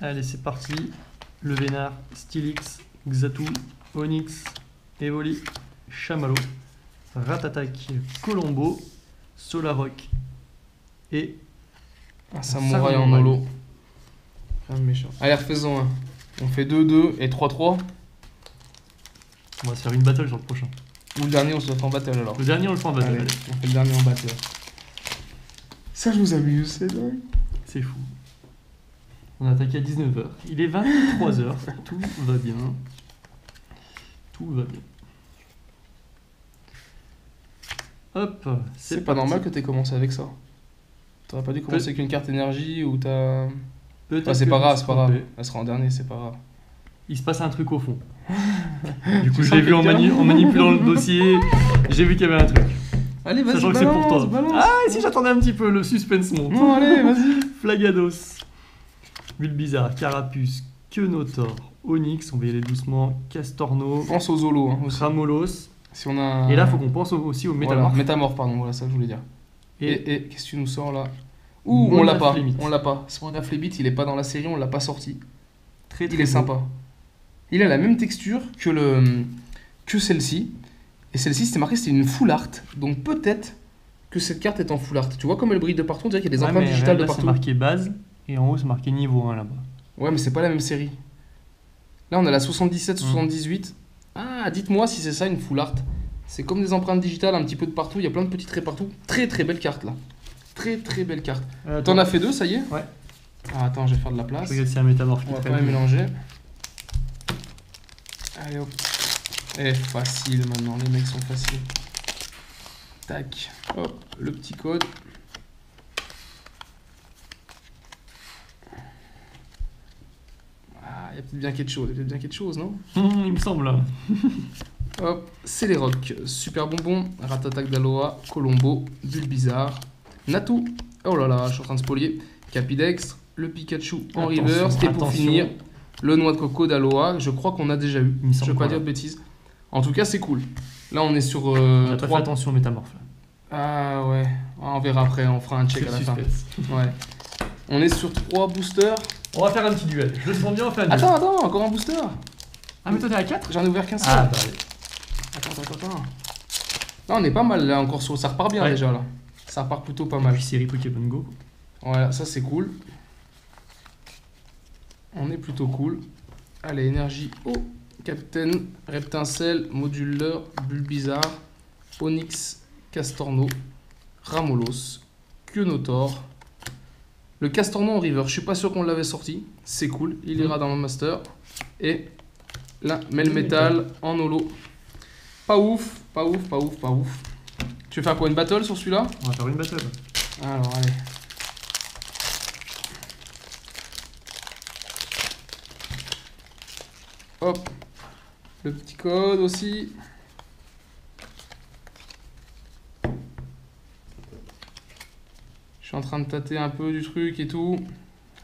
Allez, c'est parti. Le Vénard, Stylix, Xatu, Onyx, Evoli, Chamallow, Ratatak, Colombo, Solaroc et Un samouraï en holo. Rien de méchant. Allez, refaisons un. On fait 2-2 et 3-3. on va se faire une battle sur le prochain. Ou le dernier, on se fait en battle alors. Le dernier, on le fait en battle. Allez, allez. on fait le dernier en battle. Ça, je vous amuse, c'est dingue. C'est fou. On a attaqué à 19h. Il est 23h. Tout va bien. Tout va bien. Hop, C'est pas normal que t'aies commencé avec ça. T'aurais pas dû commencer avec une carte énergie ou t'as... Peut-être Ah, c'est que pas je me grave, suis c'est pas grave. trompé. Elle sera en dernier, c'est pas grave. Il se passe un truc au fond. Du coup, Tu je sens l'ai vu en, quelqu'un en manipulant le dossier. J'ai vu qu'il y avait un truc. Allez, vas-y, Sachant que c'est pour toi. balance. Ah, et si j'attendais un petit peu, le suspense monte. Non, allez, vas-y. Flagados, Bulbizarre, Carapuce, Quenotor, Onyx, on va y aller doucement, Castorno, Pense aux Zolos, hein, aussi. Ramolos. Si on a un... Et là, faut qu'on pense aussi au Voilà, Métamorphe. Métamorphe, pardon, voilà ça que je voulais dire. Et Et qu'est-ce que tu nous sors là? Ouh, on l'a Mona pas, Flemit. on l'a pas. Smona Flemit, il est pas dans la série, on l'a pas sorti. Très, Il très est beau. sympa. Il a la même texture que celle-ci. Et celle-ci, c'était marqué, c'était une full art. Donc peut-être que cette carte est en full art. Tu vois comme elle brille de partout, on dirait qu'il y a des Ouais, empreintes mais digitales de là, c'est partout. marqué base, et en haut, c'est marqué niveau 1 là-bas. Ouais, mais c'est pas la même série. Là, on a la 77-78. Ah, dites-moi si c'est ça une full art. C'est comme des empreintes digitales un petit peu de partout. Il y a plein de petits traits partout. Très très belle carte là. Très très belle carte. T'en as fait deux, ça y est? Ouais. Ah, attends, je vais faire de la Je place. regarde si un métamorphe qui On va traîne. pas les mélanger. Allez hop. Eh, facile maintenant, les mecs sont faciles. Tac. Hop, le petit code. Ah, il y a peut-être bien quelque chose, il y a peut-être bien quelque chose, non? Il me semble là. Hop, c'est les rocks. Super bonbon, Ratatak d'Aloha, Colombo, Bulbizarre, Natu. Oh là là, je suis en train de spolier. Capidex, le Pikachu en Attention, reverse. Et pour attention. finir, le noix de coco d'Aloha. Je crois qu'on a déjà eu. Il me Je semble veux pas qu'on dire l'a. de bêtises. En tout cas, c'est cool. Là, on est sur Toi, fais 3. attention au métamorphe là. Ah ouais, on verra après, on fera un check C'est à le la fin. suspense. Ouais. On est sur 3 boosters. On va faire un petit duel. Je le sens bien, on fait un duel. Attends, encore un booster. Ah, mais toi, t'es à 4? J'en ai ouvert qu'un seul. Ah, bah allez. Attends. Là, on est pas mal là encore sur. Ça repart bien Ouais. déjà là. Ça repart plutôt pas Et mal. puis série Pokémon Go. Voilà, ça c'est cool. On est plutôt cool. Allez, énergie. Oh, Captain, Reptincelle, Moduleur, Bulbizarre, Onyx, Castorno, Ramolos, Kyunotor. Le Castorno en river, je suis pas sûr qu'on l'avait sorti. C'est cool, il ira dans le master. Et la Melmetal en holo. Pas ouf. Tu veux faire quoi, une battle sur celui-là? On va faire une battle. Alors, allez. Hop. Le petit code aussi. Je suis en train de tâter un peu du truc et tout.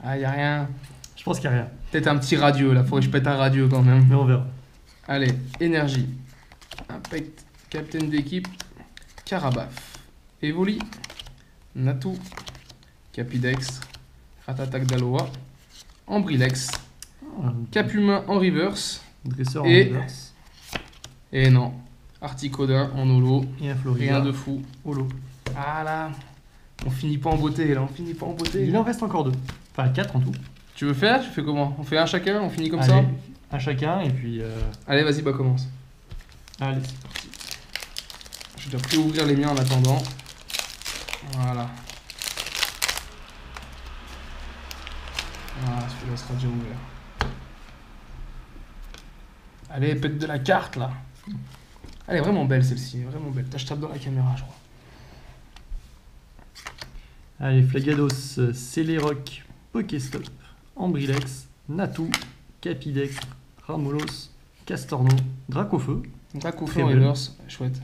Ah, y a rien. Je pense qu'il n'y a rien. Peut-être un petit radieux là, faudrait que je pète un radieux quand même. Mais on verra. Allez, énergie. Impact, capitaine d'équipe. Carabaf. Evoli. Natu. Capidex. Ratatak d'Aloha. Ambrilex. Capumain en reverse. Dresseur Et- en reverse. Et non. Articodin en holo. Et un Florida. Rien de fou. Holo. Ah là. On finit pas en beauté là, on finit pas en beauté. Il en reste encore 2. Enfin 4 en tout. Tu veux faire? Tu fais comment? On fait un chacun? On finit comme Allez, ça? un chacun et puis. Allez, vas-y, bah commence. Allez. Je dois plus ouvrir les miens en attendant. Voilà. Ah, celui-là sera déjà ouvert. Allez, pète de la carte là. Elle est vraiment belle celle-ci, vraiment belle. Je tape dans la caméra, je crois. Allez, Flagados, Celeroc, Pokéstop, Ambrilex, Natu, Capidex, Ramolos, Castorno, Dracofeu. Dracofeu en Très belle. reverse, chouette.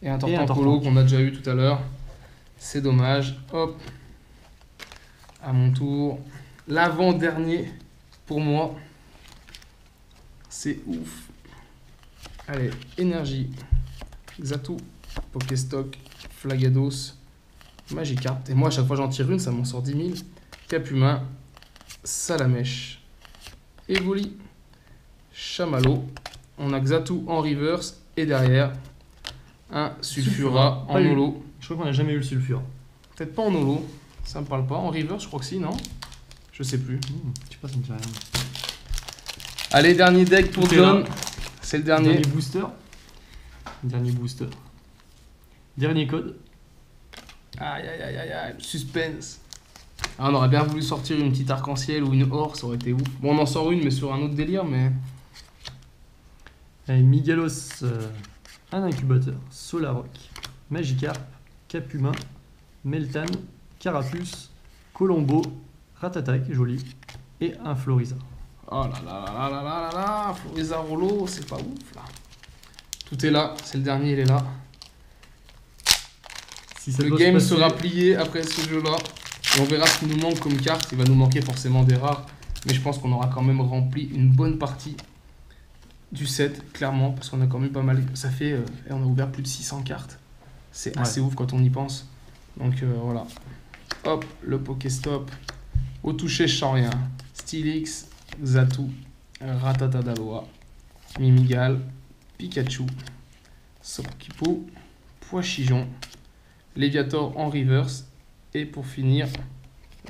Et un un Tortank Tortank. Holo qu'on a déjà eu tout à l'heure. C'est dommage. Hop. À mon tour. L'avant-dernier pour moi. C'est ouf. Allez, énergie. Xatu, Pokéstock, Flagados, Magikarp. Et moi, à chaque fois j'en tire une, ça m'en sort 10 000. Capumain, Salamèche, Evoli, Chamallow. On a Xatu en reverse et derrière un Sulfura en Pas eu. holo. Je crois qu'on n'a jamais eu le sulfure. Peut-être pas en holo, ça me parle pas. En reverse, je crois que si, non? Je sais plus. Je sais pas, ça me dit rien. Allez, dernier deck pour Tout est John. là. C'est le dernier. booster. Dernier booster. Dernier code. Aïe aïe aïe aïe aïe, suspense. Ah, on aurait bien voulu sortir une petite arc-en-ciel ou une or, ça aurait été ouf. Bon, on en sort une, mais sur un autre délire, mais. Allez, Migalos, un incubateur, Solaroc, Magikarp, Capumain, Meltan, Carapuce, Colombo, Ratatak, joli, et un Floriza. Oh là là là là là là là, Floriza Rollo, c'est pas ouf là. Tout est là, c'est le dernier, il est là. Si ça Le doit se game passer- sera plié après ce jeu-là. Et on verra ce qui nous manque comme carte. Il va nous manquer forcément des rares. Mais je pense qu'on aura quand même rempli une bonne partie du set, clairement. Parce qu'on a quand même pas mal. Ça fait. On a ouvert plus de 600 cartes. C'est Ouais. assez ouf quand on y pense. Donc voilà. Hop, le Pokéstop. Au toucher, je sens rien. Steelix, Xatu, Ratatadaloa, Mimigal, Pikachu, Sokipo, Poichijon, Léviator en reverse. Et pour finir,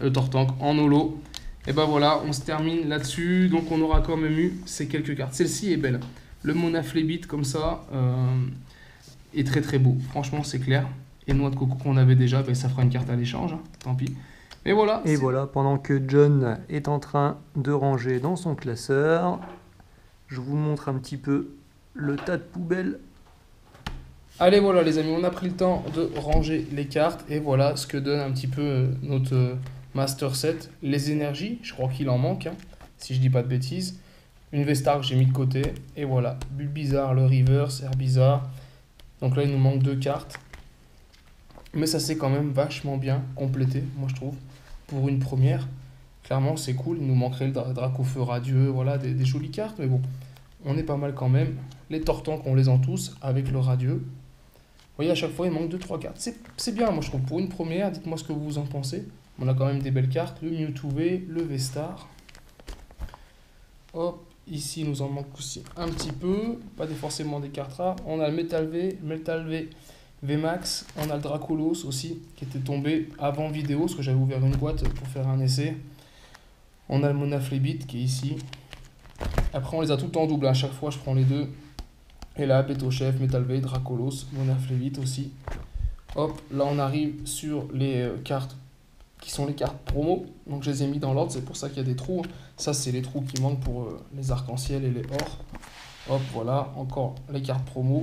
le Tortank en holo. Et ben voilà, on se termine là-dessus. Donc on aura quand même eu ces quelques cartes. Celle-ci est belle. Le Monaflébite comme ça est très très beau. Franchement, c'est clair. Et Noix de Coco qu'on avait déjà, ben, ça fera une carte à l'échange. Hein. Tant pis. Mais voilà. Et voilà, pendant que John est en train de ranger dans son classeur, je vous montre un petit peu le tas de poubelles. Allez, voilà les amis, on a pris le temps de ranger les cartes. Et voilà ce que donne un petit peu notre Master Set. Les énergies, je crois qu'il en manque, hein, si je dis pas de bêtises. Une Vestar que j'ai mis de côté. Et voilà, Bulbizarre, le Reverse, Herbizarre. Donc là, il nous manque 2 cartes. Mais ça s'est quand même vachement bien complété, moi je trouve. Pour une première, clairement c'est cool. Il nous manquerait le Dracofeu radieux, voilà, des jolies cartes. Mais bon, on est pas mal quand même. Les Tortanks, on les a tous avec le radieux. Vous voyez, à chaque fois, il manque 2-3 cartes. C'est bien, moi je trouve. Pour une première, dites-moi ce que vous en pensez. On a quand même des belles cartes. Le Mewtwo V, le V-Star. Hop, ici, il nous en manque aussi un petit peu. Pas forcément des cartes rares. On a le Metal V, VMAX. On a le Dracolos aussi, qui était tombé avant vidéo, parce que j'avais ouvert une boîte pour faire un essai. On a le Monaflébite qui est ici. Après, on les a tout en double. À chaque fois, je prends les deux. Et là, Pétochef, Metal V, Dracolos, Monaflébite aussi. Hop, là, on arrive sur les cartes qui sont les cartes promo. Donc, je les ai mis dans l'ordre. C'est pour ça qu'il y a des trous. Ça, c'est les trous qui manquent pour les arcs-en-ciel et les ors. Hop, voilà, encore les cartes promo.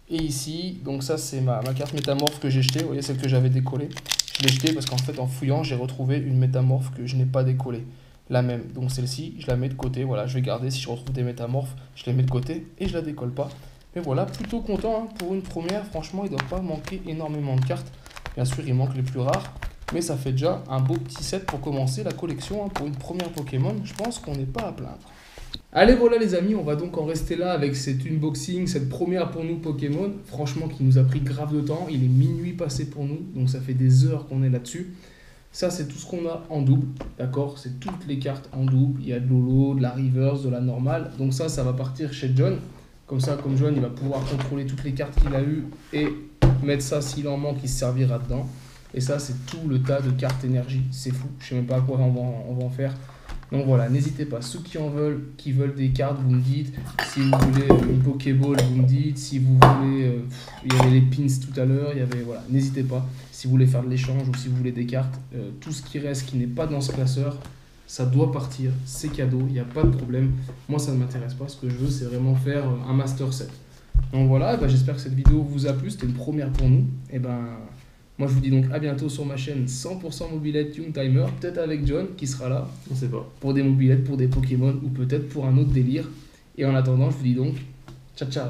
Et ici, donc ça, c'est ma carte métamorphe que j'ai jetée. Vous voyez, celle que j'avais décollée. Je l'ai jetée parce qu'en fait, en fouillant, j'ai retrouvé une métamorphe que je n'ai pas décollée. La même. Donc celle-ci, je la mets de côté. Voilà, je vais garder. Si je retrouve des métamorphes, je les mets de côté et je la décolle pas. Mais voilà, plutôt content hein, pour une première. Franchement, il ne doit pas manquer énormément de cartes. Bien sûr, il manque les plus rares. Mais ça fait déjà un beau petit set pour commencer la collection. Hein, pour une première Pokémon, je pense qu'on n'est pas à plaindre. Allez, voilà les amis, on va donc en rester là avec cet unboxing, cette première pour nous Pokémon. Franchement, qui nous a pris grave de temps. Il est minuit passé pour nous. Donc ça fait des heures qu'on est là-dessus. Ça, c'est tout ce qu'on a en double, d'accord? C'est toutes les cartes en double. Il y a de l'holo, de la reverse, de la normale. Donc ça va partir chez John. Comme ça, comme John, il va pouvoir contrôler toutes les cartes qu'il a eues et mettre ça, s'il en manque, il se servira dedans. Et ça, c'est tout le tas de cartes énergie. C'est fou, je sais même pas à quoi on va en faire. Donc voilà, n'hésitez pas, ceux qui veulent des cartes, vous me dites. Si vous voulez une Pokéball, vous me dites. Si vous voulez, il y avait les pins tout à l'heure, il y avait, voilà, n'hésitez pas. Si vous voulez faire de l'échange ou si vous voulez des cartes, tout ce qui reste, qui n'est pas dans ce classeur, ça doit partir, c'est cadeau, il n'y a pas de problème. Moi, ça ne m'intéresse pas, ce que je veux, c'est vraiment faire un master set. Donc voilà, j'espère que cette vidéo vous a plu, c'était une première pour nous. Et moi, je vous dis donc à bientôt sur ma chaîne 100% mobilette Young Timer, peut-être avec John qui sera là, on sait pas, pour des mobilettes, pour des Pokémon ou peut-être pour un autre délire. Et en attendant, je vous dis donc ciao ciao.